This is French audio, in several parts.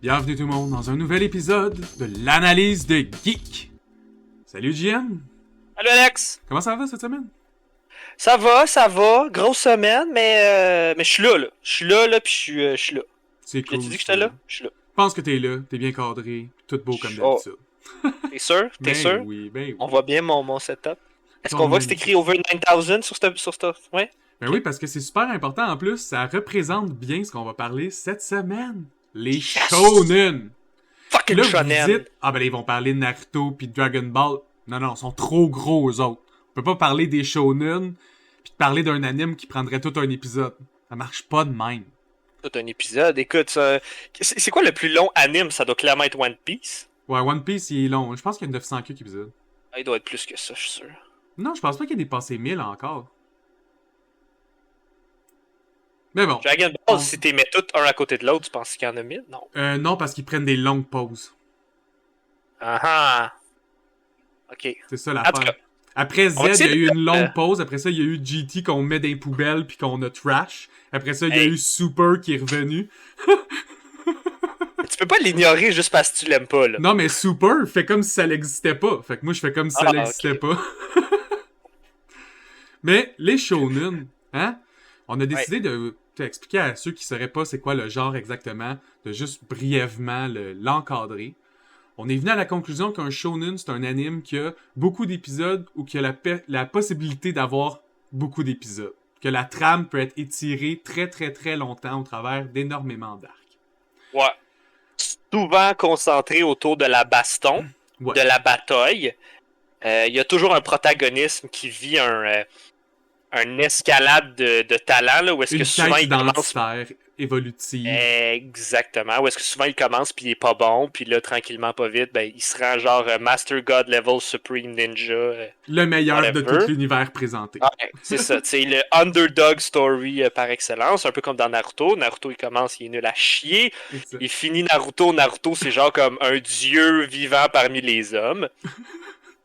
Bienvenue tout le monde dans un nouvel épisode de l'analyse de Geek. Salut JM. Salut Alex. Comment ça va cette semaine? Ça va. Grosse semaine, mais je suis là. Je suis là, puis je suis là. C'est cool. Tu dit que j'étais là? Je suis là. Je pense que t'es là, t'es bien cadré, tout beau comme d'habitude. T'es sûr? T'es sûr? Oui, ben oui. On voit bien mon setup. Est-ce qu'on voit que c'est écrit over 9000 sur cette... Ouais? Ben oui, parce que c'est super important en plus, ça représente bien ce qu'on va parler cette semaine. Les shonen! Fucking là, shonen! Vous dites, ah ben ils vont parler de Naruto puis de Dragon Ball. Non, ils sont trop gros eux autres. On peut pas parler des shonen puis parler d'un anime qui prendrait tout un épisode. Ça marche pas de même. Tout un épisode, écoute, c'est quoi le plus long anime? Ça doit clairement être One Piece. Ouais, One Piece il est long. Je pense qu'il y a 900 quelques épisodes. Il doit être plus que ça, je suis sûr. Non, je pense pas qu'il ait dépassé 1000 encore. Mais bon. Dragon Ball, si t'es mets tous un à côté de l'autre, tu penses qu'il y en a 1000? Non. Non, parce qu'ils prennent des longues pauses. Ah. Ok. C'est ça l'affaire. Après Z, il y a eu une longue pause. Après ça, il y a eu GT qu'on met dans les poubelles puis qu'on a trash. Après ça, il y a eu Super qui est revenu. Tu peux pas l'ignorer juste parce que tu l'aimes pas, là. Non, mais Super fait comme si ça n'existait pas. Fait que moi, je fais comme si ça n'existait pas. Mais les shonen, hein? On a décidé de t'expliquer à ceux qui sauraient pas c'est quoi le genre exactement, de juste brièvement l'encadrer. On est venu à la conclusion qu'un shonen, c'est un anime qui a beaucoup d'épisodes ou qui a la possibilité d'avoir beaucoup d'épisodes. Que la trame peut être étirée très très très longtemps au travers d'énormément d'arcs. Ouais. Souvent concentré autour de la baston, de la bataille. Il y a toujours un protagonisme qui vit un escalade de talent, là, où est-ce que souvent il commence... évolutive. Exactement. Où est-ce que souvent il commence puis il est pas bon, puis là, tranquillement, pas vite, ben, il se rend genre Master God Level Supreme Ninja. Le meilleur de tout l'univers présenté. Ouais, c'est ça. C'est le underdog story par excellence, un peu comme dans Naruto. Naruto, il commence, il est nul à chier. Il finit Naruto. Naruto, c'est genre comme un dieu vivant parmi les hommes.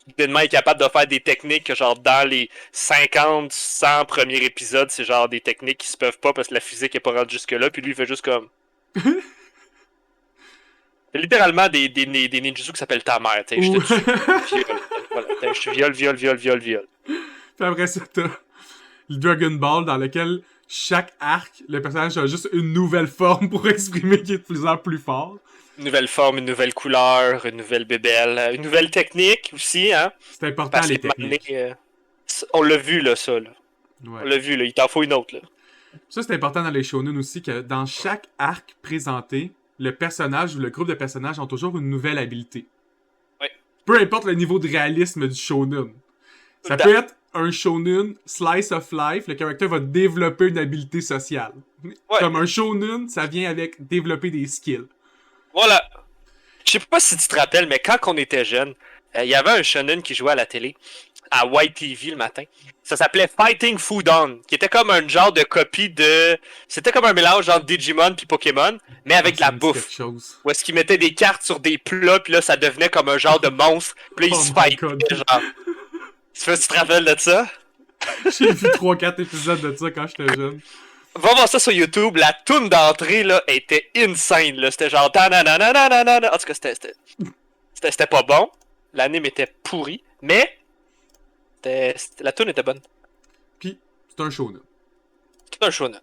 Soudainement, il est capable de faire des techniques que, genre, dans les 50, 100 premiers épisodes, c'est genre des techniques qui se peuvent pas parce que la physique est pas rendue jusque-là, puis lui, il fait juste comme... C'est littéralement des ninjutsu qui s'appellent ta mère, tu sais, je te viole. Puis après ça, t'as le Dragon Ball dans lequel chaque arc, le personnage a juste une nouvelle forme pour exprimer qu'il est de plus en plus fort. Une nouvelle forme, une nouvelle couleur, une nouvelle bébelle, une nouvelle technique aussi, hein. C'est important, les techniques. On l'a vu, là, ça, là. Ouais. On l'a vu, là. Il t'en faut une autre, là. Ça, c'est important dans les shonen aussi, que dans chaque arc présenté, le personnage ou le groupe de personnages ont toujours une nouvelle habilité. Ouais. Peu importe le niveau de réalisme du shonen. Ça peut être un shonen slice of life, le caractère va développer une habilité sociale. Ouais. Comme un shonen, ça vient avec développer des skills. Voilà. Je sais pas si tu te rappelles, mais quand on était jeune, il y avait un shonen qui jouait à la télé, à YTV le matin. Ça s'appelait Fighting Foodon, qui était comme un genre de copie de... C'était comme un mélange entre Digimon puis Pokémon, mais avec de la bouffe. Où est-ce qu'ils mettaient des cartes sur des plats, puis là, ça devenait comme un genre de monstre. Puis là, ils se fightaient, genre... Tu te rappelles de ça? J'ai vu 3-4 épisodes de ça quand j'étais jeune. Va voir ça sur YouTube, la toune d'entrée là était insane là, c'était genre en tout cas c'était pas bon, l'anime était pourri, mais la toune était bonne. Puis c'est un shonen. C'est un shonen.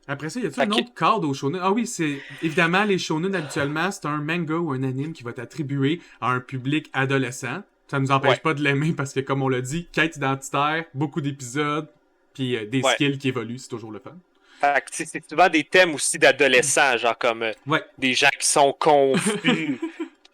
Après ça, y a-t-il un autre cadre au shonen? Ah oui, c'est évidemment les shonen habituellement, c'est un manga ou un anime qui va être attribué à un public adolescent. Ça nous empêche pas de l'aimer parce que comme on l'a dit, quête identitaire, beaucoup d'épisodes. Puis des skills qui évoluent, c'est toujours le fun. Fait que c'est souvent des thèmes aussi d'adolescents, genre comme des gens qui sont confus,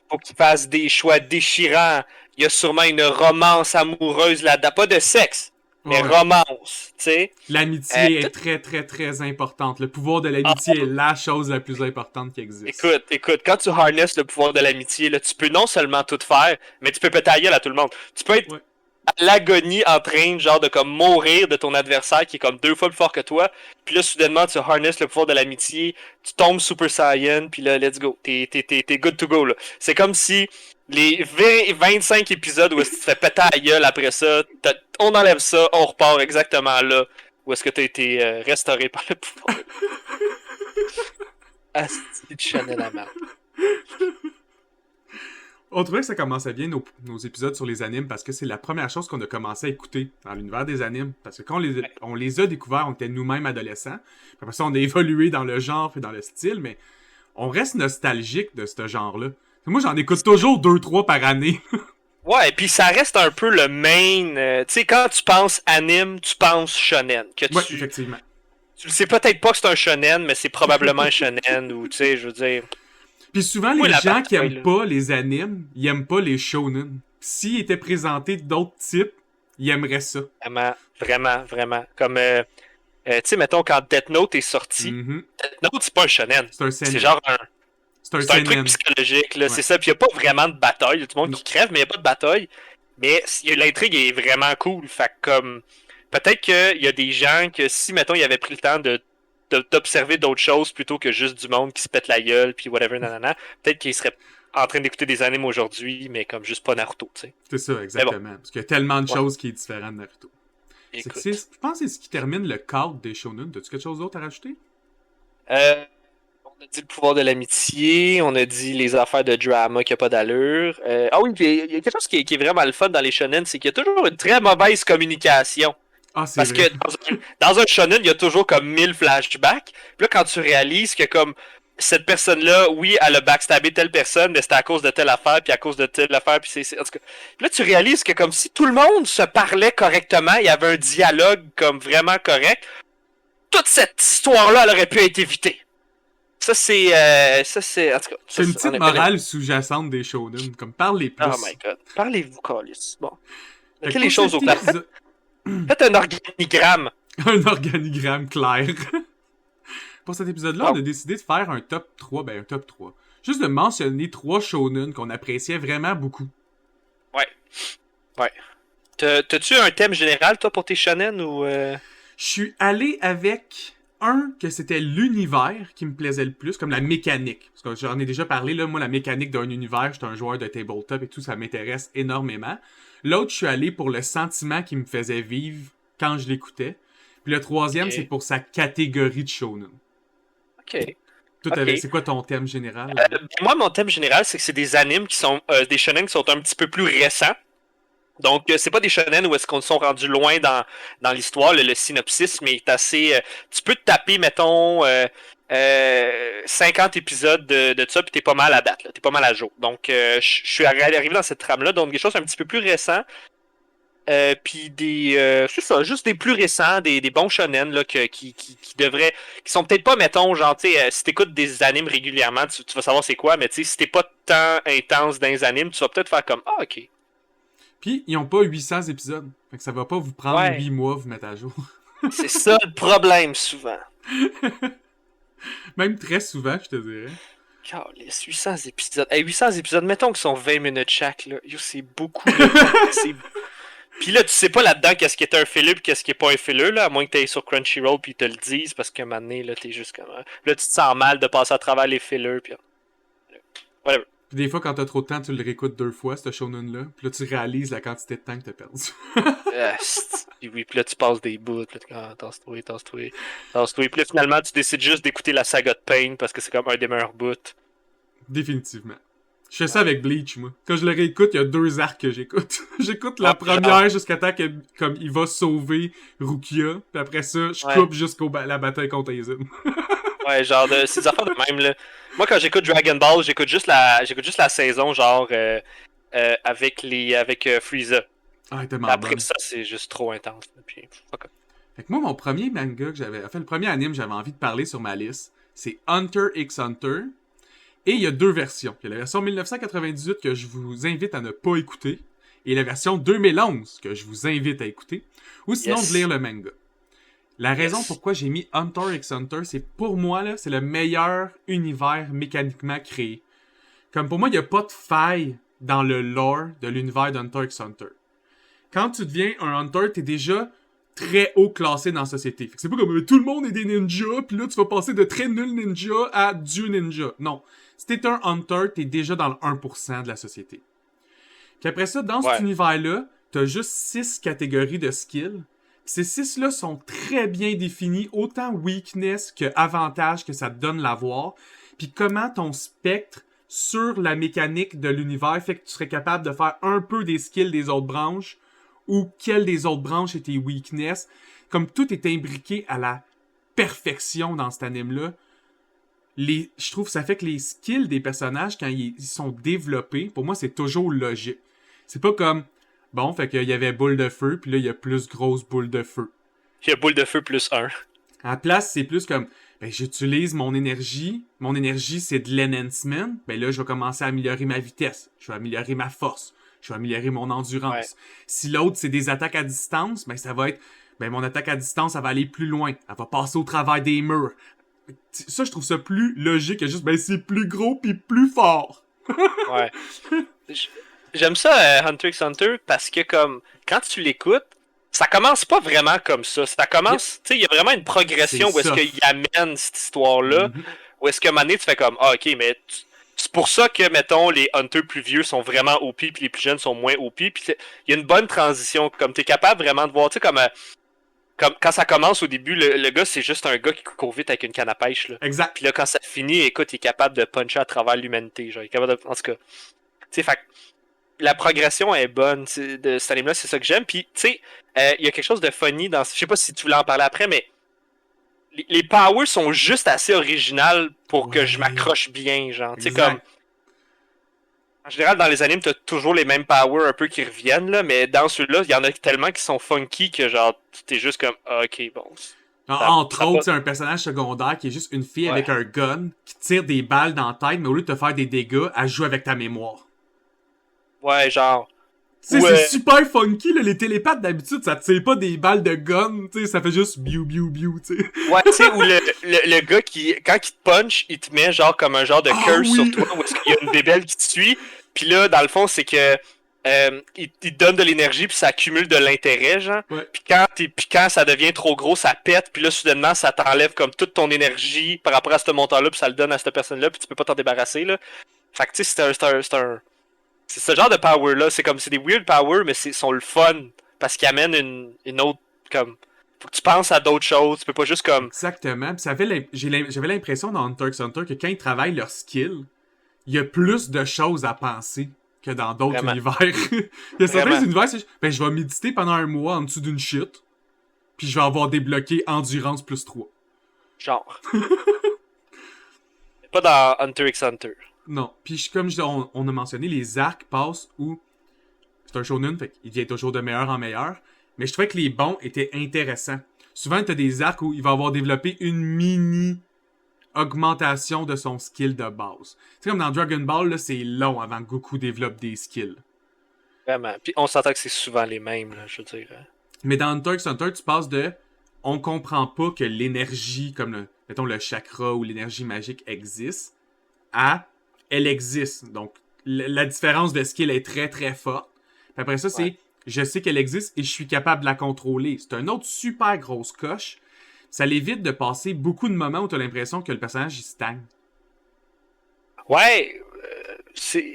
faut qu'ils fassent des choix déchirants. Il y a sûrement une romance amoureuse là-dedans, pas de sexe, mais romance, tu sais. L'amitié est très très très importante. Le pouvoir de l'amitié est la chose la plus importante qui existe. Écoute, quand tu harnesses le pouvoir de l'amitié, là, tu peux non seulement tout faire, mais tu peux péter la gueule à tout le monde. Tu peux être à l'agonie en train genre de comme mourir de ton adversaire qui est comme 2 fois plus fort que toi. Puis là, soudainement, tu harness le pouvoir de l'amitié, tu tombes Super Saiyan, puis là, let's go. T'es good to go, là. C'est comme si les 25 épisodes où est-ce que tu te fais péter à la gueule après ça, on enlève ça, on repart exactement là où est-ce que t'as été restauré par le pouvoir. Ah, c'est de Chanel à merde. On trouvait que ça commençait bien nos épisodes sur les animes parce que c'est la première chose qu'on a commencé à écouter dans l'univers des animes. Parce que quand on les a découverts, on était nous-mêmes adolescents. Puis après ça, on a évolué dans le genre et dans le style, mais on reste nostalgique de ce genre-là. Moi, j'en écoute toujours 2-3 par année. Ouais, et puis ça reste un peu le main. Tu sais, quand tu penses anime, tu penses shonen. Ouais, effectivement. Tu le sais peut-être pas que c'est un shonen, mais c'est probablement un shonen, ou tu sais, je veux dire. Puis souvent, les gens qui aiment pas les animes, ils aiment pas les shonen. S'ils étaient présentés d'autres types, ils aimeraient ça. Vraiment, vraiment, vraiment. Comme, tu sais, mettons, quand Death Note est sorti, Death Note, c'est pas un shonen. C'est un seinen. C'est genre un... C'est un truc psychologique, là, c'est ça. Puis il n'y a pas vraiment de bataille. Il y a tout le monde qui crève, mais il n'y a pas de bataille. Mais l'intrigue est vraiment cool. Fait que, comme, peut-être qu'il y a des gens que si, mettons, ils avaient pris le temps d'observer d'autres choses plutôt que juste du monde qui se pète la gueule, puis whatever, nanana, peut-être qu'ils seraient en train d'écouter des animes aujourd'hui, mais comme juste pas Naruto, tu sais. C'est ça, exactement. Bon. Parce qu'il y a tellement de choses qui est différent de Naruto. Je pense que c'est ce qui termine le cadre des shonen. As-tu quelque chose d'autre à rajouter? On a dit le pouvoir de l'amitié, on a dit les affaires de drama qui a pas d'allure. Ah oui, il y a quelque chose qui est vraiment le fun dans les shonen, c'est qu'il y a toujours une très mauvaise communication. Ah, c'est Parce vrai. que dans un shonen, il y a toujours comme 1000 flashbacks. Puis là, quand tu réalises que comme cette personne-là, oui, elle a backstabé telle personne, mais c'était à cause de telle affaire, puis à cause de telle affaire, puis c'est... En tout cas, là, tu réalises que comme si tout le monde se parlait correctement, il y avait un dialogue comme vraiment correct, toute cette histoire-là, elle aurait pu être évitée. Ça, c'est... en tout cas... C'est une petite morale sous-jacente des shonen, comme parlez plus. Oh my god. Parlez-vous, Carlis. Bon. Mettez les choses au clair. Faites un organigramme. Un organigramme clair. Pour cet épisode-là, on a décidé de faire un top 3. Ben, un top 3. Juste de mentionner 3 shonen qu'on appréciait vraiment beaucoup. Ouais. Ouais. T'as-tu un thème général, toi, pour tes shonen, ou... Je suis allé avec... que c'était l'univers qui me plaisait le plus, comme la mécanique. Parce que j'en ai déjà parlé, là, moi, la mécanique d'un univers, j'étais un joueur de tabletop et tout, ça m'intéresse énormément. L'autre, je suis allé pour le sentiment qui me faisait vivre quand je l'écoutais. Puis le troisième, c'est pour sa catégorie de shonen. Ok. C'est quoi ton thème général? Moi, mon thème général, c'est que c'est des animes qui sont... des shonen qui sont un petit peu plus récents. Donc, c'est pas des shonen où est-ce qu'on sont rendus loin dans l'histoire, le synopsis, mais est assez... tu peux te taper, mettons, 50 épisodes de ça, puis t'es pas mal à date, là, t'es pas mal à jour. Donc, je suis arrivé dans cette trame-là, donc des choses un petit peu plus récents. Puis c'est ça, juste des plus récents, des bons shonen là, qui devraient... qui sont peut-être pas, mettons, genre, tu sais, si t'écoutes des animes régulièrement, tu vas savoir c'est quoi, mais tu sais, si t'es pas tant intense dans les animes, tu vas peut-être faire comme, ah, ok. Puis, ils ont pas 800 épisodes. Fait que ça va pas vous prendre 8 mois vous mettre à jour. C'est ça le problème, souvent. Même très souvent, je te dirais. Les 800 épisodes. 800 épisodes, mettons qu'ils sont 20 minutes chaque, là. Yo, c'est beaucoup de temps. Puis là, tu sais pas là-dedans qu'est-ce qui est un filler pis qu'est-ce qui est pas un filler, là, à moins que t'ailles sur Crunchyroll pis ils te le disent, parce qu'à un moment donné, là, t'es juste comme... Là, tu te sens mal de passer à travers les fillers, pis... Whatever. Puis des fois, quand t'as trop de temps, tu le réécoutes 2 fois, ce shonen-là. Puis là, tu réalises la quantité de temps que t'as perdu. Oui, puis là, tu passes des bouts. Puis là, tasse-toi. Puis là, finalement, tu décides juste d'écouter la saga de Pain parce que c'est comme un des meilleurs bouts. Définitivement. Je fais ça avec Bleach, moi. Quand je le réécoute, il y a 2 arcs que j'écoute. J'écoute la première jusqu'à temps que, comme, il va sauver Rukia. Puis après ça, je coupe jusqu'à la bataille contre Aizen. Ouais, genre, c'est des affaires de même, là. Moi, quand j'écoute Dragon Ball, j'écoute juste la saison, genre, avec Frieza. Ah, tellement après bonne. ça, c'est juste trop intense. Puis, fuck up. Fait que moi, mon premier manga que j'avais... Enfin, le premier anime que j'avais envie de parler sur ma liste, c'est Hunter x Hunter. Et il y a 2 versions. Il y a la version 1998 que je vous invite à ne pas écouter. Et la version 2011 que je vous invite à écouter. Ou sinon de lire le manga. La raison pourquoi j'ai mis Hunter x Hunter, c'est pour moi, là, c'est le meilleur univers mécaniquement créé. Comme pour moi, il n'y a pas de faille dans le lore de l'univers d'Hunter x Hunter. quand tu deviens un Hunter, t'es déjà très haut classé dans la société. Fait que c'est pas comme tout le monde est des ninjas, puis là tu vas passer de très nul ninja à Dieu ninja. Non. Si t'es un Hunter, t'es déjà dans le 1% de la société. Puis après ça, dans cet univers-là, t'as juste 6 catégories de skills. Ces 6-là sont très bien définis, autant weakness que avantage que ça te donne l'avoir. Puis comment ton spectre sur la mécanique de l'univers fait que tu serais capable de faire un peu des skills des autres branches, ou quelle des autres branches est tes weakness. Comme tout est imbriqué à la perfection dans cet anime-là. Je trouve que ça fait que les skills des personnages, quand ils sont développés, pour moi, c'est toujours logique. C'est pas comme, bon, fait qu'il y avait boule de feu, puis là, il y a plus grosse boule de feu. Il y a boule de feu plus 1. À la place, c'est plus comme, ben, j'utilise mon énergie. Mon énergie, c'est de l'enhancement. Ben là, je vais commencer à améliorer ma vitesse. Je vais améliorer ma force. Je vais améliorer mon endurance. Ouais. Si l'autre, c'est des attaques à distance, ben, ça va être, ben, mon attaque à distance, ça va aller plus loin. Elle va passer au travers des murs. Ça, je trouve ça plus logique que juste, ben, c'est plus gros pis plus fort. Ouais. J'aime ça, Hunter x Hunter, parce que, comme, quand tu l'écoutes, ça commence pas vraiment comme ça. Ça commence, tu sais, il y a vraiment une progression où est-ce qu'il amène cette histoire-là, où est-ce qu'à un moment donné, tu fais comme, ah, ok, mais c'est pour ça que, mettons, les Hunters plus vieux sont vraiment OP, puis les plus jeunes sont moins OP, puis il y a une bonne transition, comme t'es capable vraiment de voir, tu sais, comme quand ça commence au début, le gars, c'est juste un gars qui court vite avec une canne à pêche, là. Exact. Puis là, quand ça finit, écoute, il est capable de puncher à travers l'humanité, genre, il est capable de, en tout cas, tu sais, fait la progression est bonne de cet anime-là, c'est ça que j'aime. Puis, tu sais, il y a quelque chose de funny dans. Je sais pas si tu voulais en parler après, mais les powers sont juste assez originales pour que je m'accroche bien, genre. Tu sais, comme. En général, dans les animes, t'as toujours les mêmes powers un peu qui reviennent, là, mais dans ceux-là, il y en a tellement qui sont funky que, genre, t'es juste comme, ah, ok, bon. Entre autres, c'est un personnage secondaire qui est juste une fille avec un gun qui tire des balles dans la tête, mais au lieu de te faire des dégâts, elle joue avec ta mémoire. Ouais, genre. Tu sais, c'est super funky, là. Les télépathes, d'habitude, ça tire pas des balles de gun, tu sais, ça fait juste biou, biou, biou, tu sais. Ouais, tu sais, où le gars qui, quand il te punch, il te met genre comme un genre de curse sur toi, où est-ce qu'il y a une bébelle qui te suit, pis là, dans le fond, c'est que il te donne de l'énergie, puis ça accumule de l'intérêt, genre. Ouais. Puis quand ça devient trop gros, ça pète, puis là, soudainement, ça t'enlève comme toute ton énergie par rapport à ce montant-là, puis ça le donne à cette personne-là, puis tu peux pas t'en débarrasser, là. Fait que, tu sais, c'est ce genre de power-là. C'est comme, c'est des weird powers, mais sont le fun. Parce qu'ils amènent une autre, comme, faut que tu penses à d'autres choses. Tu peux pas juste comme. Exactement. Puis j'avais l'impression dans Hunter x Hunter que quand ils travaillent leur skill, il y a plus de choses à penser que dans d'autres univers. Il y a certains univers, c'est ben, je vais méditer pendant un mois en dessous d'une shit. Puis je vais avoir débloqué Endurance plus 3. Genre. Pas dans Hunter x Hunter. Non. Puis comme on a mentionné, les arcs passent où c'est un shonen, fait qu'il devient toujours de meilleur en meilleur. Mais je trouvais que les bons étaient intéressants. Souvent, t'as des arcs où il va avoir développé une mini augmentation de son skill de base. Tu sais, comme dans Dragon Ball, là, c'est long avant que Goku développe des skills. Vraiment. Puis on s'entend que c'est souvent les mêmes, là, je veux dire. Mais dans Hunter x Hunter, tu passes de on comprend pas que l'énergie, comme mettons le chakra ou l'énergie magique existe, à elle existe. Donc, la différence de skill est très très forte. Puis après ça, c'est je sais qu'elle existe et je suis capable de la contrôler. C'est une autre super grosse coche. Ça l'évite de passer beaucoup de moments où tu as l'impression que le personnage il stagne. Ouais,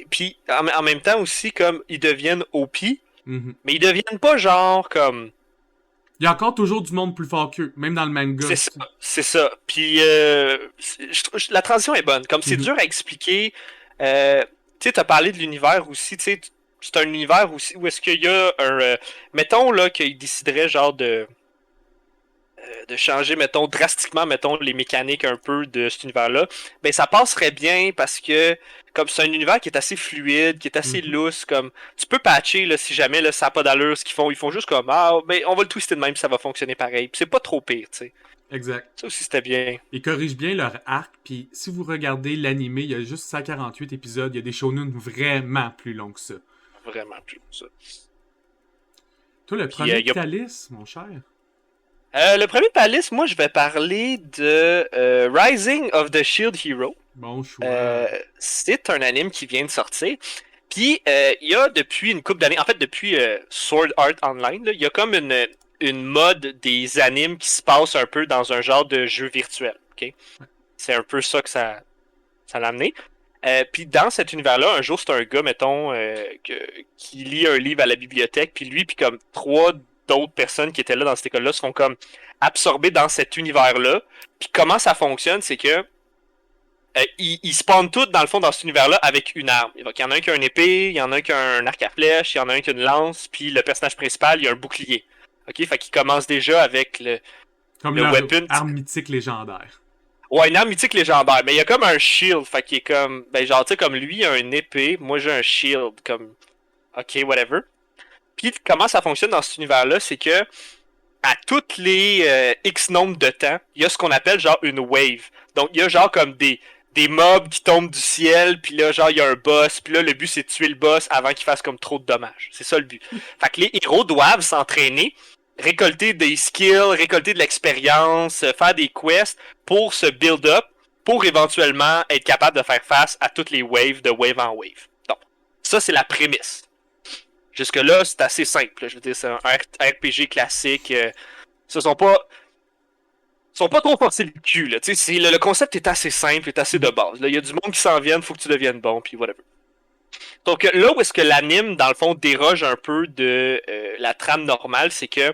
puis en même temps aussi, comme ils deviennent OP, mais ils deviennent pas genre comme. Il y a encore toujours du monde plus fort qu'eux, même dans le manga. C'est ça. Puis la transition est bonne. Comme c'est dur à expliquer. Tu sais, t'as parlé de l'univers aussi. Tu sais, c'est un univers aussi où est-ce qu'il y a un. Mettons là qu'il déciderait genre de changer, mettons, drastiquement, mettons, les mécaniques un peu de cet univers-là, ben ça passerait bien parce que comme c'est un univers qui est assez fluide, qui est assez lousse, comme tu peux patcher là, si jamais là, ça n'a pas d'allure ce qu'ils font. Ils font juste comme ben on va le twister de même, ça va fonctionner pareil. Puis c'est pas trop pire, tu sais. Exact. Ça aussi c'était bien. Ils corrigent bien leur arc, puis si vous regardez l'anime, il y a juste 148 épisodes, il y a des shonen vraiment plus longs que ça. Vraiment plus long que ça. Toi, le premier Thalys, mon cher? Le premier Palace, moi, je vais parler de Rising of the Shield Hero. Bon choix. C'est un anime qui vient de sortir. Puis Puis, il y a depuis une couple d'années, en fait, depuis Sword Art Online, il y a comme une mode des animes qui se passe un peu dans un genre de jeu virtuel. Okay? C'est un peu ça que ça l'a amené. Puis dans cet univers-là, un jour, c'est un gars, mettons, qui lit un livre à la bibliothèque, puis lui, puis comme 3 d'autres personnes qui étaient là dans cette école-là se font comme absorbés dans cet univers-là. Puis comment ça fonctionne, c'est que ils spawnent tous, dans le fond, dans cet univers-là avec une arme. Il y en a un qui a une épée, il y en a un qui a un arc à flèche, il y en a un qui a une lance, puis le personnage principal, il a un bouclier. Ok, fait qu'il commence déjà avec le weapon. Arme mythique légendaire. Ouais, une arme mythique légendaire, mais il y a comme un shield, fait qu'il est comme, ben genre, tu sais, comme lui, il a une épée, moi j'ai un shield, comme, ok, whatever. Puis comment ça fonctionne dans cet univers-là, c'est que, à toutes les X nombre de temps, il y a ce qu'on appelle genre une wave. Donc, il y a genre comme des mobs qui tombent du ciel, puis là, genre, il y a un boss, puis là, le but, c'est de tuer le boss avant qu'il fasse comme trop de dommages. C'est ça le but. Fait que les héros doivent s'entraîner, récolter des skills, récolter de l'expérience, faire des quests pour se build up, pour éventuellement être capable de faire face à toutes les waves de wave en wave. Donc, ça, c'est la prémisse. Jusque-là, c'est assez simple. Je veux dire, c'est un RPG classique. Ce sont pas trop forcés le cul. Là. Le concept est assez simple, est assez de base. Il y a du monde qui s'en vient, faut que tu deviennes bon, puis whatever. Donc là où est-ce que l'anime, dans le fond, déroge un peu de la trame normale, c'est que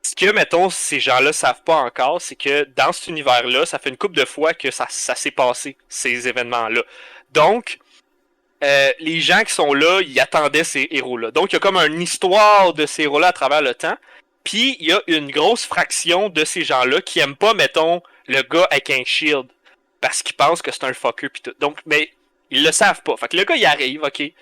ce que, mettons, ces gens-là savent pas encore, c'est que dans cet univers-là, ça fait une couple de fois que ça s'est passé, ces événements-là. Donc, les gens qui sont là, ils attendaient ces héros-là. Donc, il y a comme une histoire de ces héros-là à travers le temps. Puis, il y a une grosse fraction de ces gens-là qui aiment pas, mettons, le gars avec un shield. Parce qu'ils pensent que c'est un fucker pis tout. Donc, mais ils le savent pas. Fait que le gars, il arrive, ok.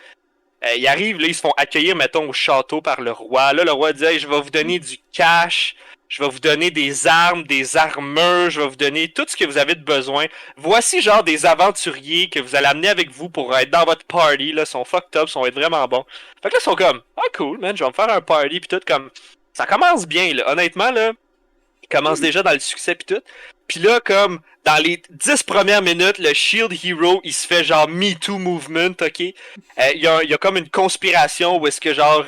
Il arrive, là, ils se font accueillir, mettons, au château par le roi. Là, le roi dit, hey, je vais vous donner du cash, je vais vous donner des armes, des armures, je vais vous donner tout ce que vous avez de besoin. Voici, genre, des aventuriers que vous allez amener avec vous pour être dans votre party, là, sont fucked up, sont être vraiment bons. Fait que là, ils sont comme, ah, cool, man, je vais me faire un party, pis tout, comme, ça commence bien, là. Honnêtement, là, il commence déjà dans le succès, pis tout. Pis là, comme, dans les 10 premières minutes, le Shield Hero, il se fait genre Me Too Movement, ok? Il y a comme une conspiration où est-ce que genre,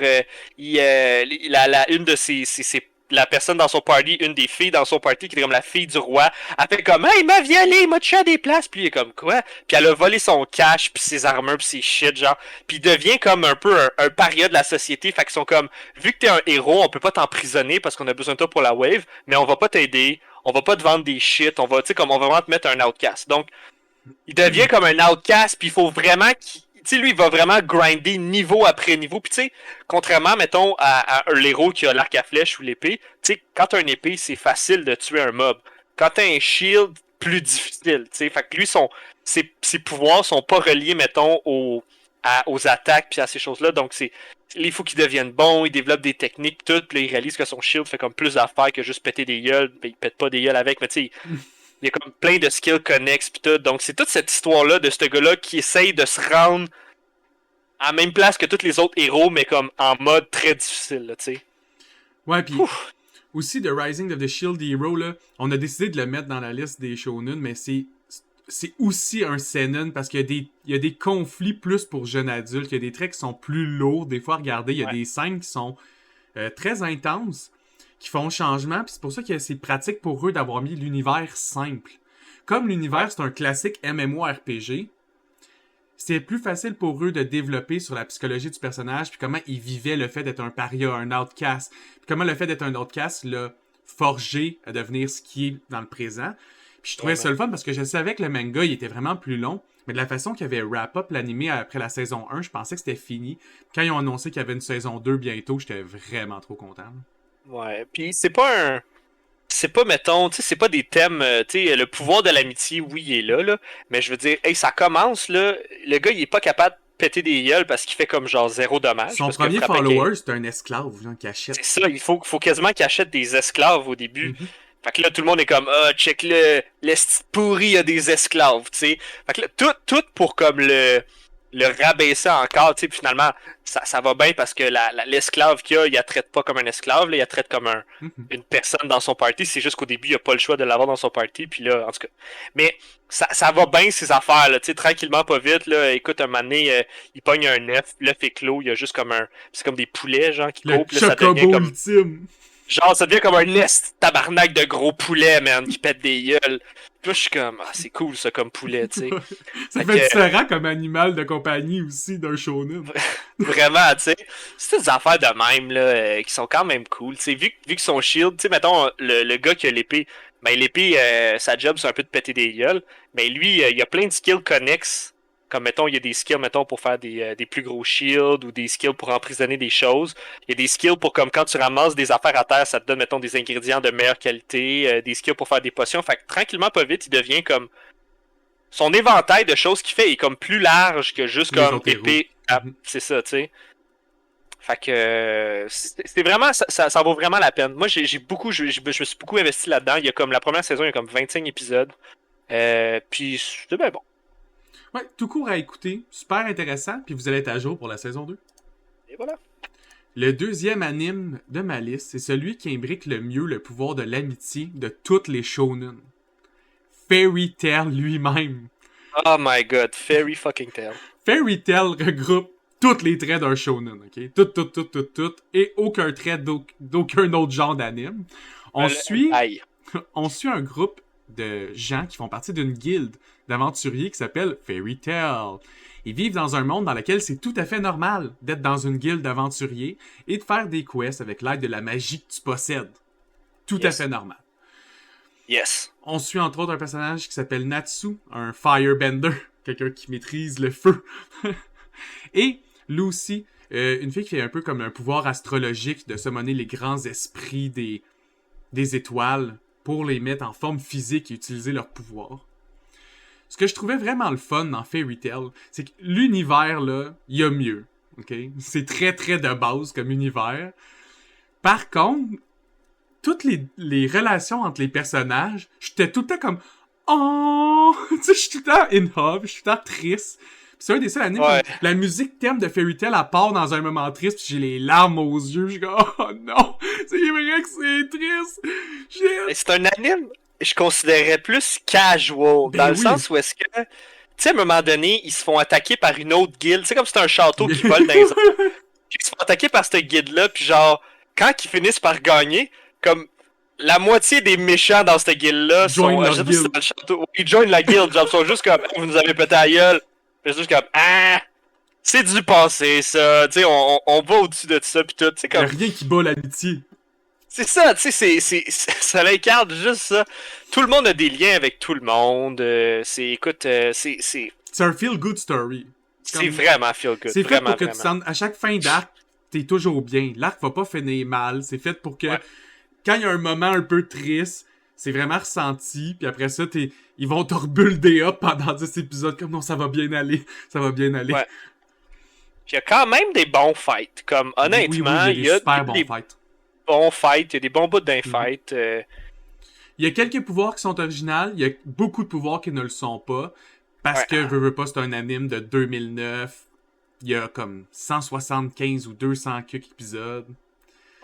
une de la personne dans son party, une des filles dans son party, qui est comme la fille du roi, elle fait comme, hey, il m'a violé, il m'a tué à des places, puis il est comme, quoi? Puis elle a volé son cash, puis ses armures, puis ses shit, genre. Puis il devient comme un peu un paria de la société, fait qu'ils sont comme, vu que t'es un héros, on peut pas t'emprisonner parce qu'on a besoin de toi pour la wave, mais on va pas t'aider. On va pas te vendre des shit, on va vraiment te mettre un outcast. Donc, il devient comme un outcast, puis il faut vraiment tu sais, lui, il va vraiment grinder niveau après niveau. Puis, tu sais, contrairement, mettons, à un héros qui a l'arc à flèche ou l'épée, tu sais, quand t'as une épée, c'est facile de tuer un mob. Quand t'as un shield, plus difficile, tu sais. Fait que lui, ses pouvoirs sont pas reliés, mettons, aux attaques, puis à ces choses-là. Donc, il faut qu'il devienne bon, il développe des techniques, tout, puis là, il réalise que son shield fait comme plus d'affaires que juste péter des gueules, ben, il pète pas des gueules avec, mais tu sais, il y a comme plein de skills connexes, puis tout. Donc, c'est toute cette histoire-là de ce gars-là qui essaye de se rendre à la même place que tous les autres héros, mais comme en mode très difficile, là, tu sais. Ouais, puis aussi, The Rising of the Shield Hero, là, on a décidé de le mettre dans la liste des shonen, mais c'est aussi un seinen parce qu'il y a des conflits plus pour jeunes adultes, il y a des traits qui sont plus lourds, des fois, regardez, il y a des scènes qui sont très intenses, qui font changement, puis c'est pour ça que c'est pratique pour eux d'avoir mis l'univers simple. Comme l'univers, c'est un classique MMORPG, c'est plus facile pour eux de développer sur la psychologie du personnage, puis comment il vivait le fait d'être un paria, un outcast, puis comment le fait d'être un outcast l'a forgé à devenir ce qui est dans le présent. Puis je trouvais ça le fun parce que je savais que le manga, il était vraiment plus long, mais de la façon qu'il avait wrap-up l'animé après la saison 1, je pensais que c'était fini. Quand ils ont annoncé qu'il y avait une saison 2 bientôt, j'étais vraiment trop content. Ouais, puis c'est pas, mettons, tu sais, c'est pas des thèmes, tu sais, le pouvoir de l'amitié, oui, il est là, mais je veux dire, hey, ça commence, là, le gars, il est pas capable de péter des gueules parce qu'il fait comme genre zéro dommage. Son premier follower, c'est un esclave, genre, qui achète. C'est ça, il faut quasiment qu'il achète des esclaves au début. Fait que là, tout le monde est comme, ah, check le pourri, il y a des esclaves, tu sais. Fait que là, tout pour comme le rabaisser encore, tu sais, puis finalement, ça va bien parce que l'esclave qu'il y a, il la traite pas comme un esclave, là, il la traite comme une personne dans son party, c'est juste qu'au début, il a pas le choix de l'avoir dans son party, puis là, en tout cas. Mais ça va bien, ces affaires, là, tu sais, tranquillement, pas vite, là, écoute, un moment donné, il pogne un œuf, l'œuf est clos, il y a juste comme c'est comme des poulets, genre, qui coupent, là, ça devient comme... ultime! Genre, ça devient comme un nest tabarnak de gros poulets, man, qui pètent des gueules. Puis là, je suis comme, c'est cool, ça, comme poulet, tu sais. Ça fait différent comme animal de compagnie aussi d'un shonen. Vraiment, tu sais. C'est des affaires de même, là, qui sont quand même cool. Tu sais, vu que son shield, tu sais, mettons, le gars qui a l'épée, ben l'épée, sa job, c'est un peu de péter des gueules. Mais lui, il y a plein de skills connexes. Comme, mettons, il y a des skills, mettons, pour faire des plus gros shields ou des skills pour emprisonner des choses. Il y a des skills pour, comme, quand tu ramasses des affaires à terre, ça te donne, mettons, des ingrédients de meilleure qualité. Des skills pour faire des potions. Fait que, tranquillement, pas vite, il devient comme... Son éventail de choses qu'il fait est comme plus large que juste comme épée. C'est ça, tu sais. Fait que c'est vraiment ça vaut vraiment la peine. Moi je me suis beaucoup investi là-dedans. Il y a comme la première saison, il y a comme 25 épisodes. Puis c'est bien bon. Ouais, tout court à écouter, super intéressant, puis vous allez être à jour pour la saison 2. Et voilà. Le deuxième anime de ma liste, c'est celui qui imbrique le mieux le pouvoir de l'amitié de toutes les shonen. Fairy Tail lui-même. Oh my god, Fairy fucking Tail. Fairy Tail regroupe tous les traits d'un shonen, ok? Tout, et aucun trait d'aucun autre genre d'anime. On suit un groupe de gens qui font partie d'une guilde d'aventuriers qui s'appelle Fairy Tail. Ils vivent dans un monde dans lequel c'est tout à fait normal d'être dans une guilde d'aventuriers et de faire des quests avec l'aide de la magie que tu possèdes. Tout à fait normal. Yes. On suit entre autres un personnage qui s'appelle Natsu, un firebender, quelqu'un qui maîtrise le feu. Et Lucy, une fille qui fait un peu comme un pouvoir astrologique de summoner les grands esprits des étoiles pour les mettre en forme physique et utiliser leur pouvoir. Ce que je trouvais vraiment le fun dans Fairy Tail, c'est que l'univers, là, il y a mieux. Okay? C'est très très de base comme univers. Par contre, toutes les relations entre les personnages, j'étais tout le temps comme oh, tu sais, je suis tout le temps in love, je suis tout le temps triste. Puis c'est un des seuls animes où la musique thème de Fairy Tail elle part dans un moment triste, puis j'ai les larmes aux yeux, je suis comme oh non, c'est vrai que c'est triste. Mais c'est un anime, je considérais plus casual, dans le sens où est-ce que tu sais, à un moment donné, ils se font attaquer par une autre guilde, c'est comme si c'était un château qui vole dans les airs. Puis ils se font attaquer par cette guilde-là, puis genre, quand ils finissent par gagner, comme la moitié des méchants dans cette guilde-là sont. Je sais pas si c'est dans le château. Ils joignent la guilde, genre, ils sont juste comme. Vous nous avez pété à la gueule. C'est juste comme. Ah! C'est du passé, ça. Tu sais, on va au-dessus de ça, pis tout. Comme... Y'a rien qui bat l'amitié. C'est ça, tu sais, ça l'incarne juste ça. Tout le monde a des liens avec tout le monde. Écoute, c'est. C'est un feel-good story. C'est vraiment feel-good. C'est fait pour que tu sentes. À chaque fin d'arc, t'es toujours bien. L'arc va pas finir mal. C'est fait pour que. Ouais. Quand il y a un moment un peu triste, c'est vraiment ressenti, puis après ça, ils vont te rebuilder up pendant 10 épisodes, comme non, ça va bien aller, ça va bien aller. Ouais. Puis il y a quand même des bons fights, comme honnêtement, il y a des bons fights, il y a des bons bouts d'un fight. Il y a quelques pouvoirs qui sont originaux, il y a beaucoup de pouvoirs qui ne le sont pas, parce que, veux pas, c'est un anime de 2009, il y a comme 175 ou 200 quelques épisodes.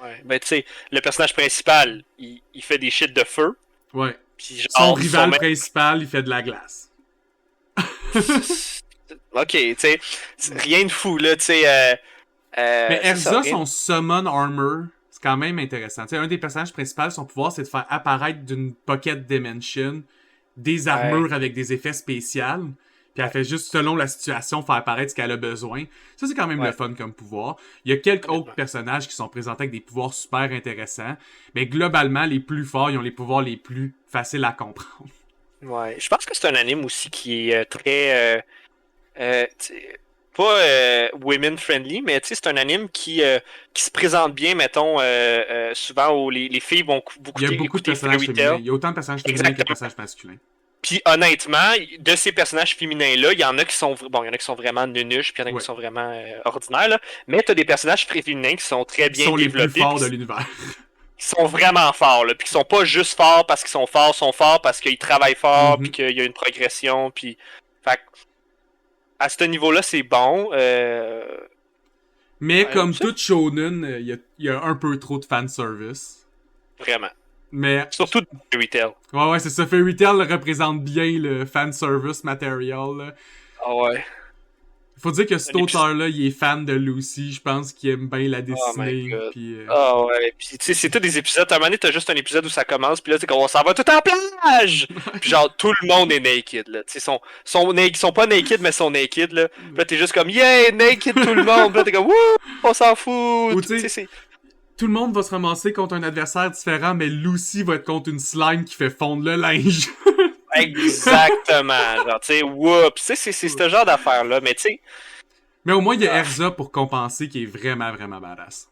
Ouais, ben tu sais, le personnage principal, il fait des shit de feu. Ouais. Puis genre, son rival principal, il fait de la glace. Ok, tu sais, rien de fou, là, tu sais. Mais Erza, son summon armor, c'est quand même intéressant. Tu sais, un des personnages principaux, son pouvoir, c'est de faire apparaître d'une pocket dimension des armures avec des effets spéciaux. Puis elle fait juste, selon la situation, faire apparaître ce qu'elle a besoin. Ça, c'est quand même le fun comme pouvoir. Il y a quelques autres personnages qui sont présentés avec des pouvoirs super intéressants. Mais globalement, les plus forts, ils ont les pouvoirs les plus faciles à comprendre. Ouais. Je pense que c'est un anime aussi qui est très... pas women-friendly, mais c'est un anime qui se présente bien, mettons, souvent où les filles vont beaucoup écouter. Il y a beaucoup de personnages féminins. Il y a autant de personnages féminins que de personnages masculins. Puis honnêtement, de ces personnages féminins-là, il y en a qui sont vraiment nunuches, puis il y en a qui sont vraiment ordinaires, là. Mais t'as des personnages féminins qui sont très bien développés. Qui sont les plus forts de l'univers. Qui sont vraiment forts, là. Puis qui sont pas juste forts parce qu'ils sont forts parce qu'ils travaillent fort, puis qu'il y a une progression, puis... Fait à ce niveau-là, c'est bon. Mais Ouais, comme c'est- tout shonen, il y a un peu trop de fanservice. Vraiment. Mais Surtout dans le retail. ouais, c'est ça. Fairy Tail représente bien le fanservice material. Là. Ah ouais. Faut dire que cet Un épisode- auteur-là, il est fan de Lucy. Je pense qu'il aime bien la Oh my dessiner. god. Puis, Ah ouais. Puis tu sais, c'est tous des épisodes. À un moment donné, t'as juste un épisode où ça commence, puis là, c'est qu'on s'en va tout en plage! Puis genre, tout le monde est naked, là. Tu sais, sont pas naked, mais sont naked, là. Puis là, t'es juste comme, yeah, naked tout le monde! Puis là, t'es comme, wouh! On s'en fout! Ou Tu tu sais, sais, tout le monde va se ramasser contre un adversaire différent, mais Lucy va être contre une slime qui fait fondre le linge. exactement. Genre, tu sais, whoops! Tu sais, c'est ce genre d'affaire-là. Mais tu sais, Mais au moins, il y a Erza pour compenser, qui est vraiment, vraiment badass.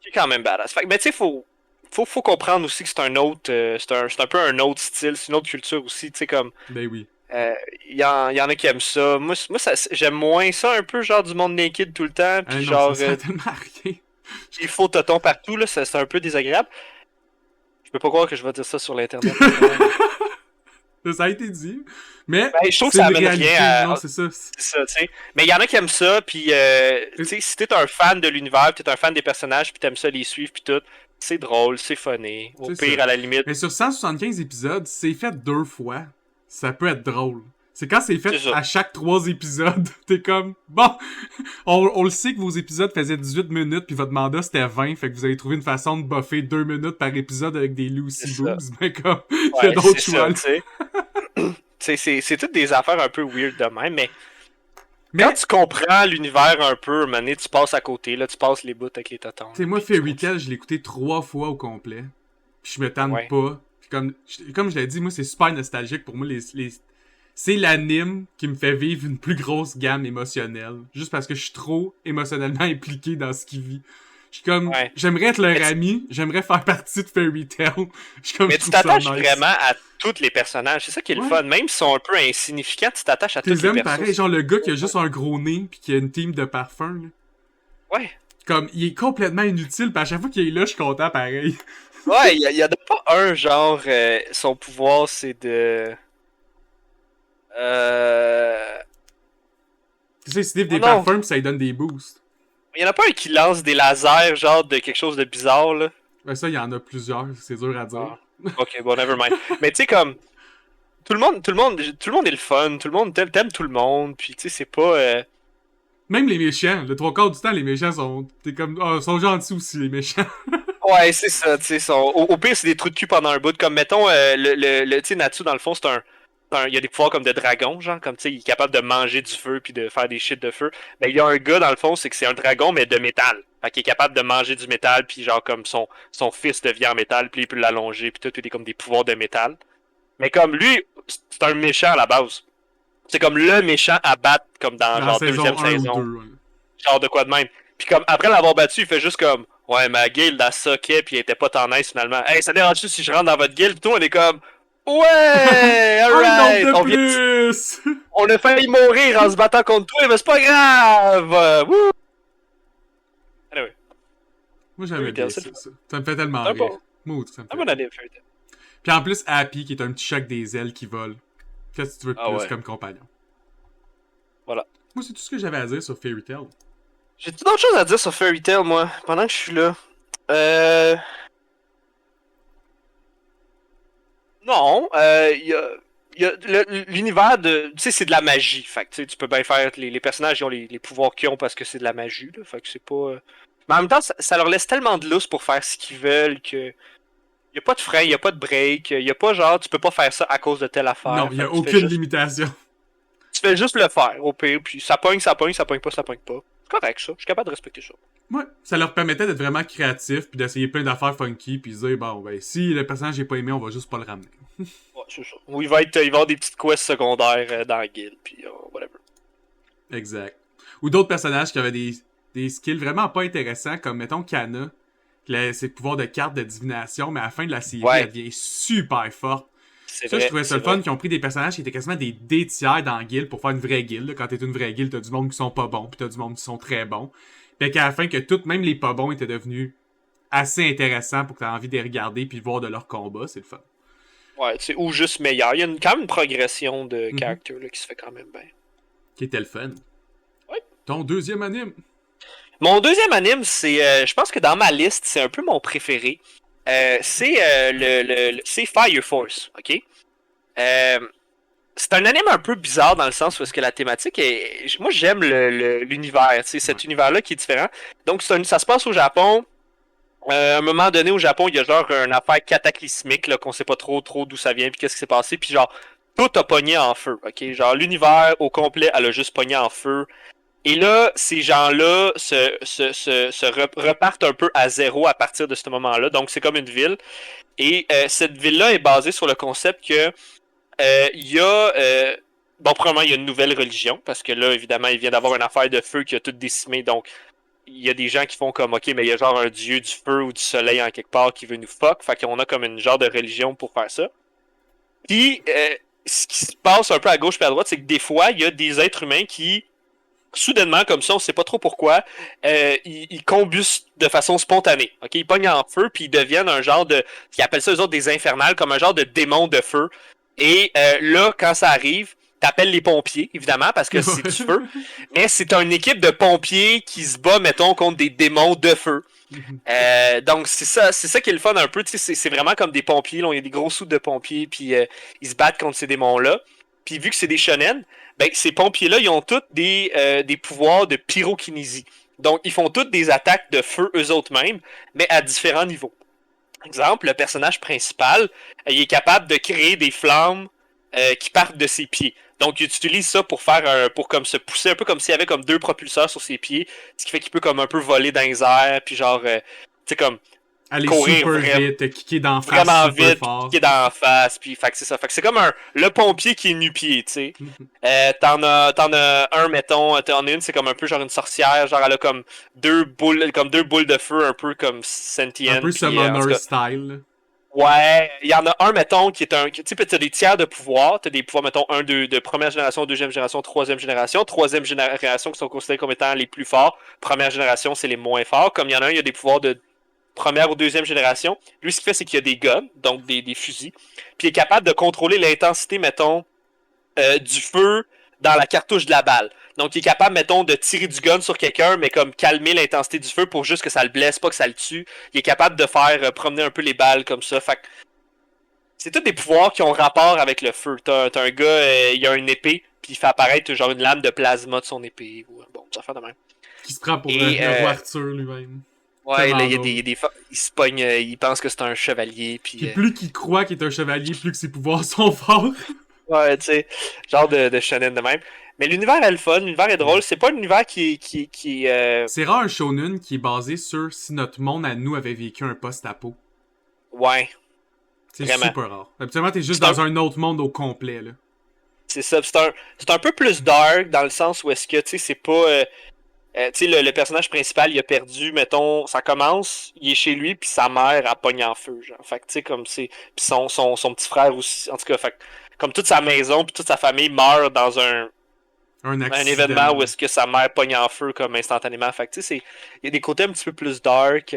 c'est quand même badass. Fait que, mais tu sais, faut comprendre aussi que c'est un autre. C'est un peu un autre style, c'est une autre culture aussi. Tu sais, comme. Ben oui. Y en a qui aiment ça. Moi j'aime moins ça un peu, genre du monde naked tout le temps. Puis Non, genre, ça sert tellement à rien. il faut tonton partout, là, c'est un peu désagréable. Je peux pas croire que je vais dire ça sur l'internet. Ça a été dit. Mais Ben, je trouve que c'est ça une amène réalité. rien à. Non, c'est ça. C'est ça, tu sais. Mais il y en a qui aiment ça, puis tu sais, si t'es un fan de l'univers, pis t'es un fan des personnages, puis t'aimes ça les suivre, puis tout, c'est drôle, c'est funny. Au C'est pire, ça. à la limite. Mais sur 175 épisodes, c'est fait 2 fois. Ça peut être drôle. C'est quand c'est fait C'est ça. à chaque 3 épisodes, t'es comme, bon, on le sait que vos épisodes faisaient 18 minutes, puis votre mandat c'était 20, fait que vous avez trouvé une façon de buffer 2 minutes par épisode avec des Lucy C'est boobs, mais comme, il y Ouais, a d'autres c'est choix. ça, là. tu sais. Tu sais, c'est toutes des affaires un peu weird de même, mais Mais, quand tu comprends l'univers un peu, un moment donné, tu passes à côté, là, tu passes les bouts avec les totons. tu sais, moi, puis tu Fairy continues. Tail, je l'ai écouté 3 fois au complet, puis je me tanne Ouais. pas. Puis comme je l'ai dit, moi, c'est super nostalgique pour moi, c'est l'anime qui me fait vivre une plus grosse gamme émotionnelle. Juste parce que je suis trop émotionnellement impliqué dans ce qu'il vit. Je suis comme, Ouais. j'aimerais être leur Mais ami, j'aimerais faire partie de Fairy Tail. Je suis comme, Mais je tu trouve ça t'attaches nice. vraiment à tous les personnages. C'est ça qui est le Ouais. fun. Même s'ils sont un peu insignifiants, tu t'attaches à tous T'es les aimes personnages. pareil, genre le gars qui a juste un gros nez pis qui a une team de parfums. Là. Ouais. Comme, il est complètement inutile, pis à chaque fois qu'il est là, je suis content pareil. Ouais, il y en a pas un genre, son pouvoir c'est de. Tu sais, il se livre des Oh non. parfums pis ça lui donne des boosts. Il y en a pas un qui lance des lasers, genre de quelque chose de bizarre, là. Ben ça, il y en a plusieurs, c'est dur à dire. Ah. Ok, bon, never mind. Mais tu sais, comme. Tout le monde est le fun, tout le monde t'aime tout le monde, puis tu sais, c'est pas. Même les méchants, le 3/4 du temps, les méchants sont. T'es comme. Oh, sont gentils aussi, les méchants. Ouais, c'est ça, tu sais. Au pire, c'est des trous de cul pendant un bout. Comme, mettons, tu sais, Natsu, dans le fond, il y a des pouvoirs comme de dragon, genre, comme, tu sais, il est capable de manger du feu puis de faire des shit de feu. Ben, il y a un gars, dans le fond, c'est que c'est un dragon, mais de métal. Fait qu'il est capable de manger du métal, puis genre, comme son fils devient en métal, puis il peut l'allonger, puis tout, puis il a comme des pouvoirs de métal. Mais comme lui, c'est un méchant à la base. C'est comme le méchant à battre, comme dans, Dans genre, saison deuxième 1 saison. ou 2. Ouais. Genre de quoi de même. Puis comme après l'avoir battu, il fait juste comme ouais, ma guilde elle soquait puis elle était pas tant nice finalement. Hey, ça dérange-tu si je rentre dans votre guilde? Puis tout, on est comme ouais, alright. Un On, nombre de plus! on a failli mourir en se battant contre toi, mais c'est pas grave. Wouh! Anyway, Moi, j'avais Fairy bien Tail, ça, c'est ça. Ça me fait tellement un rire. bon, Moi, ça me un fait bon anime, Fairy Tail. Puis en plus, Happy, qui est un petit choc des ailes qui vole. Qu'est-ce que tu veux de Ah plus ouais. comme compagnon? Voilà. Moi, c'est tout ce que j'avais à dire sur Fairy Tail. J'ai tout d'autres choses à dire sur Fairy Tail, moi, pendant que je suis là. Non, il y a l'univers de. Tu sais, c'est de la magie. Fait que tu sais, tu peux bien faire. Les personnages ils ont les pouvoirs qu'ils ont parce que c'est de la magie, là. Fait que c'est pas. Mais en même temps, ça leur laisse tellement de lousse pour faire ce qu'ils veulent que. Y a pas de frein, y a pas de break, y a pas genre, tu peux pas faire ça à cause de telle affaire. Non, il n'y Fait a que tu fais aucune juste- limitation. Tu fais juste le faire, au pire, puis ça pogne pas, ça pogne pas. C'est correct, ça. Je suis capable de respecter ça. Ouais, ça leur permettait d'être vraiment créatifs, puis d'essayer plein d'affaires funky, puis se dire, bon, ben, si le personnage n'est pas aimé, on va juste pas le ramener. Ouais, c'est ça. Ou il va y avoir des petites quests secondaires dans la guilde, puis whatever. Exact. Ou d'autres personnages qui avaient des skills vraiment pas intéressants, comme, mettons, Kana, qui a ses pouvoirs de carte de divination, mais à la fin de la série, Ouais. elle devient super forte. C'est Ça, vrai. je trouvais ça le fun, qu'ils ont pris des personnages qui étaient quasiment des D-tiers dans la guilde pour faire une vraie guilde. Quand t'es une vraie guilde, t'as du monde qui sont pas bons, puis t'as du monde qui sont très bons. Puis qu'à la fin, que tout, même les pas bons, étaient devenus assez intéressants pour que t'aies envie de les regarder puis de voir de leur combat, c'est le fun. Ouais, c'est ou juste meilleur. Il y a quand même une progression de Mhm. character là, qui se fait quand même bien. Qui était le fun. Ton deuxième anime. Mon deuxième anime, c'est, je pense que dans ma liste, c'est un peu mon préféré. C'est Fire Force, ok? Euh, c'est un anime un peu bizarre dans le sens où est-ce que la thématique est... Moi, j'aime l'univers, tu sais, cet univers-là qui est différent. Donc, ça se passe au Japon. À un moment donné, au Japon, il y a genre une affaire cataclysmique, là, qu'on sait pas trop d'où ça vient, puis qu'est-ce qui s'est passé, puis genre, tout a pogné en feu, ok? Genre, l'univers au complet, elle a juste pogné en feu. Et là, ces gens-là repartent un peu à zéro à partir de ce moment-là. Donc, c'est comme une ville. Et cette ville-là est basée sur le concept que il y a... bon, premièrement, il y a une nouvelle religion, parce que là, évidemment, il vient d'avoir une affaire de feu qui a tout décimé. Donc, il y a des gens qui font comme, OK, mais il y a genre un dieu du feu ou du soleil en quelque part qui veut nous fuck. Fait qu'on a comme une genre de religion pour faire ça. Puis, ce qui se passe un peu à gauche et à droite, c'est que des fois, il y a des êtres humains qui soudainement, comme ça, on sait pas trop pourquoi, ils combustent de façon spontanée. Ok, ils pognent en feu, puis ils deviennent un genre de... Ils appellent ça, eux autres, des infernales, comme un genre de démon de feu. Et là, quand ça arrive, t'appelles les pompiers, évidemment, parce que c'est du feu. Mais c'est une équipe de pompiers qui se bat, mettons, contre des démons de feu. Donc, c'est ça qui est le fun un peu. C'est vraiment comme des pompiers. Là, il y a des gros soutes de pompiers, puis ils se battent contre ces démons-là. Puis vu que c'est des shonen, ben, ces pompiers-là, ils ont tous des pouvoirs de pyrokinésie. Donc, ils font toutes des attaques de feu eux autres mêmes, mais à différents niveaux. Par exemple, le personnage principal, il est capable de créer des flammes qui partent de ses pieds. Donc, il utilise ça pour pour comme se pousser un peu comme s'il y avait comme deux propulseurs sur ses pieds, ce qui fait qu'il peut comme un peu voler dans les airs, puis genre, tu sais, comme aller courir super vraiment, vite, kicker d'en face vraiment super vite, fort. kicker dans la face, puis fait que c'est ça. Fait que c'est comme le pompier qui est nu-pied, tu sais. T'en as un, mettons, t'en as une, c'est comme un peu genre une sorcière, genre elle a comme deux boules de feu, un peu comme sentient. Un peu summoner style. Ouais, il y en a un, mettons, qui est un... Tu sais, t'as des tiers de pouvoir. T'as des pouvoirs, mettons, de première génération, deuxième génération, troisième génération. Troisième génération qui sont considérés comme étant les plus forts. Première génération, c'est les moins forts. Comme il y en a un, il y a des pouvoirs de première ou deuxième génération. Lui, ce qu'il fait, c'est qu'il y a des guns, donc des fusils. Puis il est capable de contrôler l'intensité, mettons, du feu dans la cartouche de la balle. Donc, il est capable, mettons, de tirer du gun sur quelqu'un, mais comme calmer l'intensité du feu pour juste que ça le blesse, pas que ça le tue. Il est capable de faire promener un peu les balles comme ça. Fait que c'est tous des pouvoirs qui ont rapport avec le feu. T'as un gars, il a une épée, puis il fait apparaître genre une lame de plasma de son épée. Ou, bon, ça fait de même. Qui se prend pour le roi Arthur lui-même. Ouais, là, il y a des fois, il se pogne, il pense que c'est un chevalier. Puis plus qu'il croit qu'il est un chevalier, plus que ses pouvoirs sont forts. Ouais, tu sais, genre de shonen de même. Mais l'univers est le fun, l'univers est drôle. C'est pas un univers qui C'est rare un shonen qui est basé sur si notre monde à nous avait vécu un post-apo. Ouais. C'est super rare. Habituellement, t'es juste dans un autre monde au complet, là. C'est ça. C'est un peu plus dark dans le sens où est-ce que, tu sais, c'est pas... tu sais, le personnage principal, il a perdu, mettons, ça commence, il est chez lui, puis sa mère a pogné en feu, genre. Fait que, tu sais, comme c'est... Puis son petit frère aussi, en tout cas, fait comme toute sa maison, puis toute sa famille meurt dans un événement où est-ce que sa mère pogne en feu, comme instantanément. Fait que, tu sais, il y a des côtés un petit peu plus dark.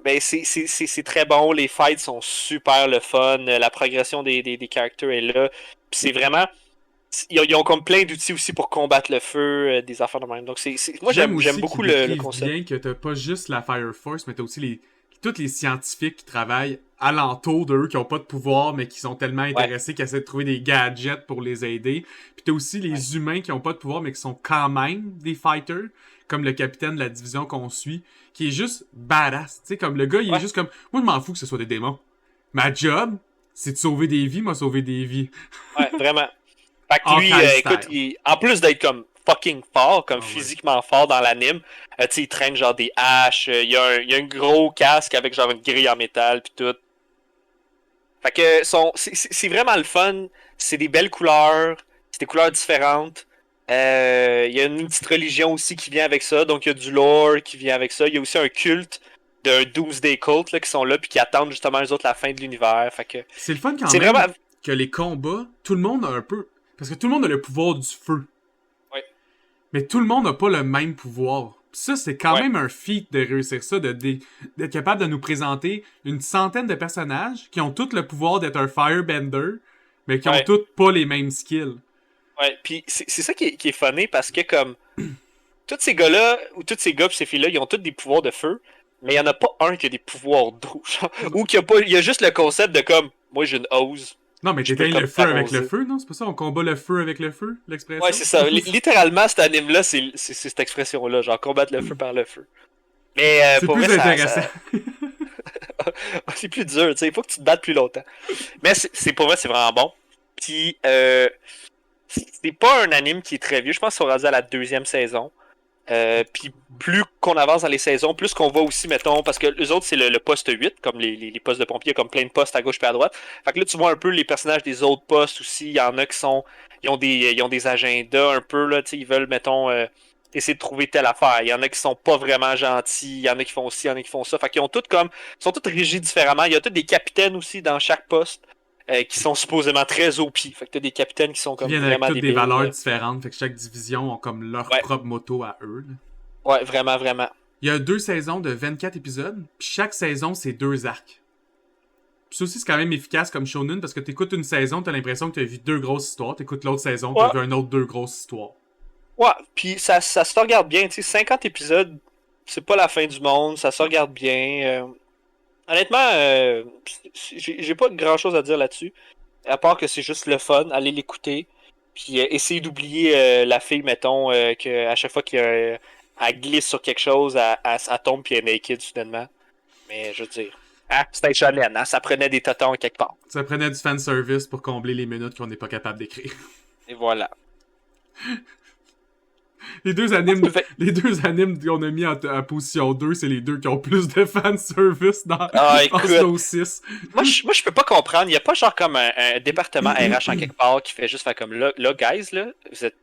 Mais c'est très bon, les fights sont super le fun, la progression des characters est là. Puis c'est vraiment... Ils ont comme plein d'outils aussi pour combattre le feu, des affaires de même. Donc moi j'aime beaucoup le concept. Bien que t'as pas juste la Fire Force, mais t'as aussi tous les scientifiques qui travaillent alentour d'eux, qui ont pas de pouvoir, mais qui sont tellement intéressés qu'ils essaient de trouver des gadgets pour les aider. Puis t'as aussi les humains qui ont pas de pouvoir, mais qui sont quand même des fighters, comme le capitaine de la division qu'on suit, qui est juste badass. Tu sais, comme le gars, il est juste comme... Moi, je m'en fous que ce soit des démons. Ma job, c'est de sauver des vies, moi, sauver des vies. Ouais, vraiment. Fait que lui, écoute, en plus d'être comme fucking fort, comme physiquement fort dans l'anime, tu sais, il traîne genre des haches, il y a un gros casque avec genre une grille en métal pis tout. Fait que c'est vraiment le fun, c'est des belles couleurs, c'est des couleurs différentes. Il y a une petite religion aussi qui vient avec ça, donc il y a du lore qui vient avec ça. Il y a aussi un culte d'un Doomsday Cult là, qui sont là puis qui attendent justement les autres la fin de l'univers. Fait que c'est le fun quand même vraiment... que les combats, tout le monde a un peu... Parce que tout le monde a le pouvoir du feu. Oui. Mais tout le monde n'a pas le même pouvoir. Pis ça, c'est quand même un feat de réussir ça, d'être capable de nous présenter une centaine de personnages qui ont tous le pouvoir d'être un firebender, mais qui ont tous pas les mêmes skills. Ouais, puis c'est ça qui est funny parce que comme tous ces gars-là, ou tous ces gars pis ces filles-là, ils ont tous des pouvoirs de feu, mais il y en a pas un qui a des pouvoirs d'eau, genre, ou qui a pas. Il y a juste le concept de comme moi j'ai une hose. Non, mais Je peux t'éteins le comme feu avec le t'arroser. feu, non? C'est pas ça? On combat le feu avec le feu, Ouais, l'expression? c'est ça. Littéralement, cet anime-là, c'est cette expression-là, genre combattre le feu par le feu. Mais C'est pour vrai, plus intéressant. c'est plus dur, tu sais, il faut que tu te battes plus longtemps. Mais pour vrai, c'est vraiment bon. Puis, c'est pas un anime qui est très vieux, je pense qu'ils sont rendus à la deuxième saison. Puis plus qu'on avance dans les saisons, plus qu'on voit aussi, mettons, parce que les autres, c'est le poste 8, comme les postes de pompiers, comme plein de postes à gauche et à droite. Fait que là, tu vois un peu les personnages des autres postes aussi. Il y en a qui sont. Ils ont des agendas un peu, là, tu sais, ils veulent, mettons, essayer de trouver telle affaire. Il y en a qui sont pas vraiment gentils, il y en a qui font ci, il y en a qui font ça. Fait qu'ils ont tous comme. Ils sont tous régis différemment. Il y a tous des capitaines aussi dans chaque poste. Qui sont supposément très OP. Fait que t'as des capitaines qui sont Qui comme viennent avec vraiment toutes des débiles. valeurs différentes, fait que chaque division a comme leur Ouais. propre moto à eux. Là. Ouais, vraiment, vraiment. Il y a 2 saisons de 24 épisodes, puis chaque saison, c'est 2 arcs. Puis ça aussi, c'est quand même efficace comme shonen, parce que t'écoutes une saison, t'as l'impression que t'as vu 2 grosses histoires, t'écoutes l'autre saison, t'as Ouais. vu un autre 2 grosses histoires. Ouais, puis ça se regarde bien, tu sais, 50 épisodes, c'est pas la fin du monde, ça se regarde bien. Honnêtement, j'ai pas grand chose à dire là-dessus, à part que c'est juste le fun, allez l'écouter, puis essayer d'oublier la fille, mettons, que à chaque fois qu'elle glisse sur quelque chose, elle tombe puis elle est naked soudainement. Mais je veux dire, c'était shonen, ça prenait des totons quelque part. Ça prenait du fanservice pour combler les minutes qu'on n'est pas capable d'écrire. Et voilà. Les deux animes qu'on a mis en position 2, c'est les deux qui ont plus de fanservice dans Écoute, Osmosis. moi, je peux pas comprendre. Il n'y a pas genre comme un département RH en quelque part qui fait juste faire comme là, guys, là, vous êtes.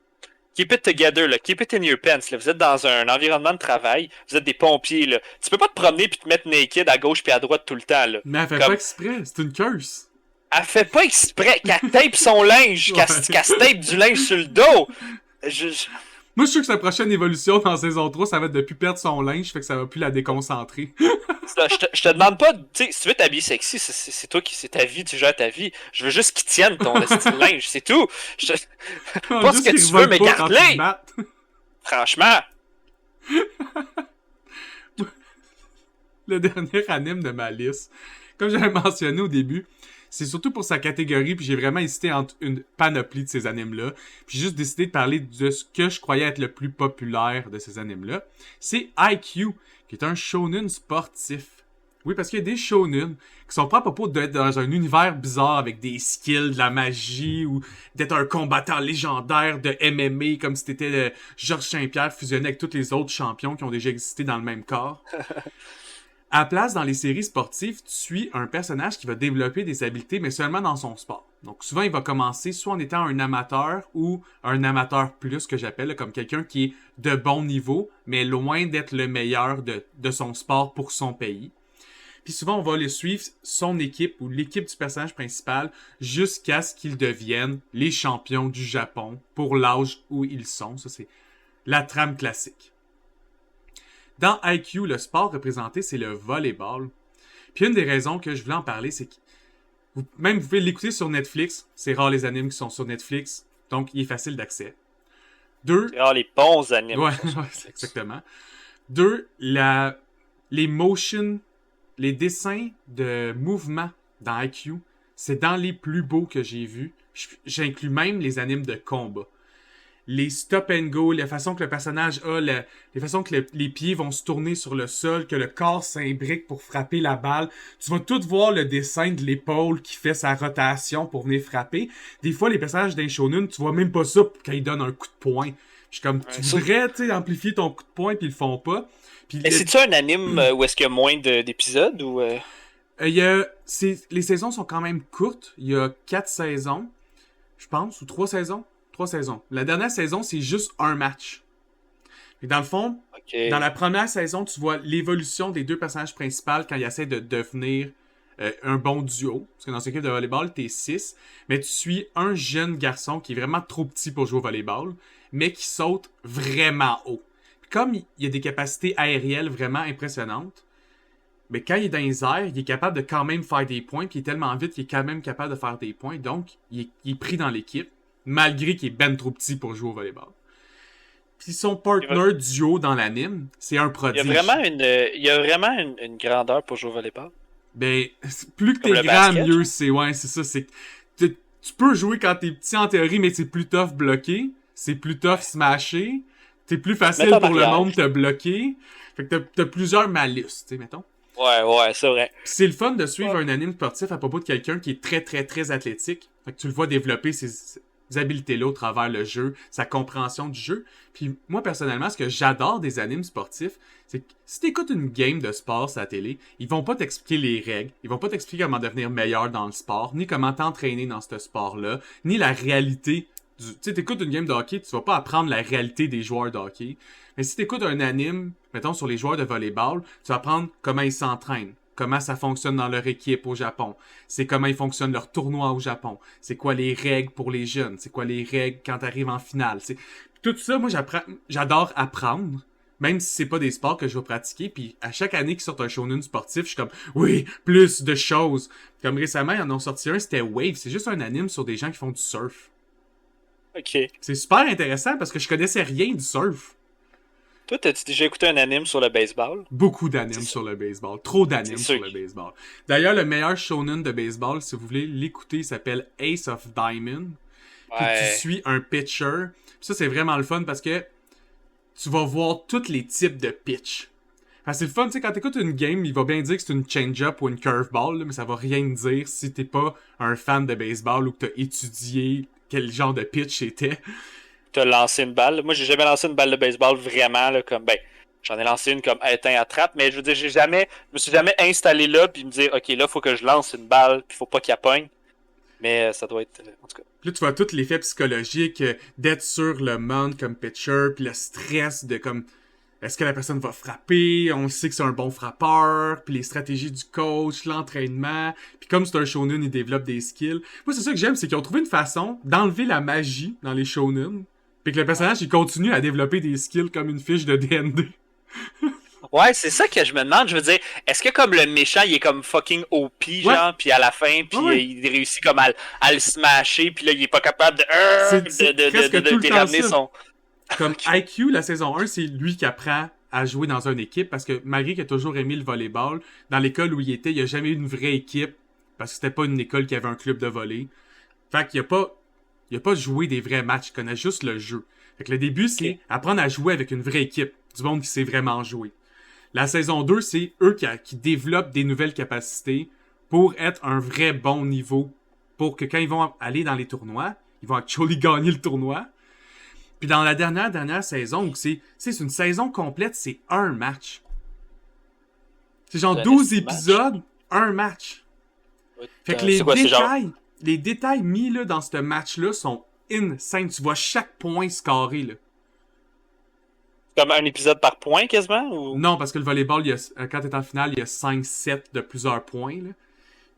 Keep it together, là. Keep it in your pants. Là. Vous êtes dans un environnement de travail. Vous êtes des pompiers. Là. Tu peux pas te promener puis te mettre naked à gauche puis à droite tout le temps. Là. Mais elle fait Comme... pas exprès, c'est une curse. Elle fait pas exprès qu'elle tape son linge, qu'elle se tape du linge sur le dos. Moi, je suis sûr que sa prochaine évolution dans saison 3, ça va être de plus perdre son linge, fait que ça va plus la déconcentrer. Je te demande pas, tu sais, si tu veux t'habiller sexy, c'est toi qui, c'est ta vie, tu gères ta vie. Je veux juste qu'il tienne ton style linge, c'est tout. Pas ce que tu veux, mais garde-les! Franchement. Le dernier anime de ma liste, comme j'avais mentionné au début, c'est surtout pour sa catégorie, puis j'ai vraiment hésité entre une panoplie de ces animes-là, puis j'ai juste décidé de parler de ce que je croyais être le plus populaire de ces animes-là. C'est IQ, qui est un shonen sportif. Oui, parce qu'il y a des shonen qui sont pas à propos d'être dans un univers bizarre avec des skills, de la magie, ou d'être un combattant légendaire de MMA, comme si t'étais Georges Saint-Pierre fusionné avec tous les autres champions qui ont déjà existé dans le même corps. À la place, dans les séries sportives, tu suis un personnage qui va développer des habiletés, mais seulement dans son sport. Donc souvent, il va commencer soit en étant un amateur ou un amateur plus, que j'appelle, comme quelqu'un qui est de bon niveau, mais loin d'être le meilleur de son sport pour son pays. Puis souvent, on va le suivre, son équipe ou l'équipe du personnage principal, jusqu'à ce qu'ils deviennent les champions du Japon pour l'âge où ils sont. Ça, c'est la trame classique. Dans IQ, le sport représenté, c'est le volleyball. Puis une des raisons que je voulais en parler, c'est que vous pouvez l'écouter sur Netflix. C'est rare les animes qui sont sur Netflix, donc il est facile d'accès. 2. Les bons animes. Ouais, exactement. 2. Les motions, les dessins de mouvement dans IQ, c'est dans les plus beaux que j'ai vus. J'inclus même les animes de combat. Les stop and go, la façon que le personnage a, les façons que les pieds vont se tourner sur le sol, que le corps s'imbrique pour frapper la balle. Tu vas tout voir le dessin de l'épaule qui fait sa rotation pour venir frapper. Des fois, les personnages d'un shonen, tu vois même pas ça quand ils donnent un coup de poing. Je suis comme, tu voudrais, tu sais, amplifier ton coup de poing puis ils le font pas. Mais c'est-tu un anime où est-ce qu'il y a moins d'épisodes ou les saisons sont quand même courtes. Il y a 4 saisons, je pense, ou 3 saisons. 3 saisons. La dernière saison, c'est juste un match. Et dans le fond, dans la première saison, tu vois l'évolution des deux personnages principaux quand ils essaient de devenir un bon duo. Parce que dans cette équipe de volleyball, t'es 6. Mais tu suis un jeune garçon qui est vraiment trop petit pour jouer au volleyball, mais qui saute vraiment haut. Puis comme il a des capacités aériennes vraiment impressionnantes, mais quand il est dans les airs, il est capable de quand même faire des points, puis il est tellement vite qu'il est quand même capable de faire des points. Donc, il est pris dans l'équipe. malgré qu'il est ben trop petit pour jouer au volleyball. Puis son partner duo dans l'anime, c'est un prodige. Il y a vraiment une grandeur pour jouer au volleyball. Ben, plus que t'es grand, mieux c'est. Ouais, c'est ça. C'est tu peux jouer quand t'es petit en théorie, mais c'est plus tough bloquer. C'est plus tough smasher. C'est plus facile pour le monde de te bloquer. Fait que t'as plusieurs malus, tu sais, mettons. Ouais, c'est vrai. Pis c'est le fun de suivre un anime sportif à propos de quelqu'un qui est très, très, très athlétique. Fait que tu le vois développer ses habiletés-là au travers le jeu, sa compréhension du jeu. Puis moi, personnellement, ce que j'adore des animes sportifs, c'est que si t'écoutes une game de sport sur la télé, ils vont pas t'expliquer les règles, ils vont pas t'expliquer comment devenir meilleur dans le sport, ni comment t'entraîner dans ce sport-là, ni la réalité du... Tu sais, t'écoutes une game de hockey, tu vas pas apprendre la réalité des joueurs de hockey. Mais si t'écoutes un anime, mettons, sur les joueurs de volleyball, tu vas apprendre comment ils s'entraînent, comment ça fonctionne dans leur équipe au Japon, c'est comment ils fonctionnent leur tournoi au Japon, c'est quoi les règles pour les jeunes, c'est quoi les règles quand t'arrives en finale. Tout ça, moi, j'adore apprendre, même si c'est pas des sports que je vais pratiquer, puis à chaque année qu'ils sortent un shonen sportif, je suis comme, oui, plus de choses. Comme récemment, ils en ont sorti un, c'était Wave, c'est juste un anime sur des gens qui font du surf. Ok. C'est super intéressant parce que je connaissais rien du surf. Toi, t'as-tu déjà écouté un anime sur le baseball? Beaucoup d'animes sur le baseball. Trop d'animes sur le baseball. D'ailleurs, le meilleur shonen de baseball, si vous voulez l'écouter, s'appelle Ace of Diamond. Puis tu suis un pitcher. Puis ça, c'est vraiment le fun parce que tu vas voir tous les types de pitch. Enfin, c'est le fun, tu sais, quand t'écoutes une game, il va bien dire que c'est une change-up ou une curveball, là, mais ça va rien dire si t'es pas un fan de baseball ou que t'as étudié quel genre de pitch c'était. T'as lancé une balle. Moi, j'ai jamais lancé une balle de baseball vraiment, là, comme, j'en ai lancé une comme éteint attrape, mais je veux dire, je me suis jamais installé là, puis me dire, ok, là, faut que je lance une balle, puis faut pas qu'il pogne. Mais ça doit être, en tout cas. Puis là, tu vois tout l'effet psychologique d'être sur le monde comme pitcher, puis le stress de comme, est-ce que la personne va frapper, on sait que c'est un bon frappeur, puis les stratégies du coach, l'entraînement, puis comme c'est un shonen, il développe des skills. Moi, c'est ça que j'aime, c'est qu'ils ont trouvé une façon d'enlever la magie dans les shonen, puis que le personnage, il continue à développer des skills comme une fiche de D&D. Ouais, c'est ça que je me demande. Je veux dire, est-ce que comme le méchant, il est comme fucking OP, genre, puis à la fin, puis il réussit comme à le smasher, puis là, il est pas capable de ramener son... Comme IQ, la saison 1, c'est lui qui apprend à jouer dans une équipe, parce que malgré qu'il a toujours aimé le volleyball, dans l'école où il était, il a jamais eu une vraie équipe, parce que c'était pas une école qui avait un club de volley. Fait qu'il a pas joué des vrais matchs, il connaît juste le jeu. Fait que le début, c'est apprendre à jouer avec une vraie équipe, du monde qui sait vraiment jouer. La saison 2, c'est eux qui développent des nouvelles capacités pour être un vrai bon niveau. Pour que quand ils vont aller dans les tournois, ils vont actually gagner le tournoi. Puis dans la dernière saison, où c'est une saison complète, c'est un match. C'est genre 12 épisodes, un match. Fait que les détails mis là, dans ce match-là sont insane. Tu vois chaque point scoré, là. Comme un épisode par point, quasiment? Ou... Non, parce que le volleyball, quand t'es en finale, il y a 5 sets de plusieurs points. Là.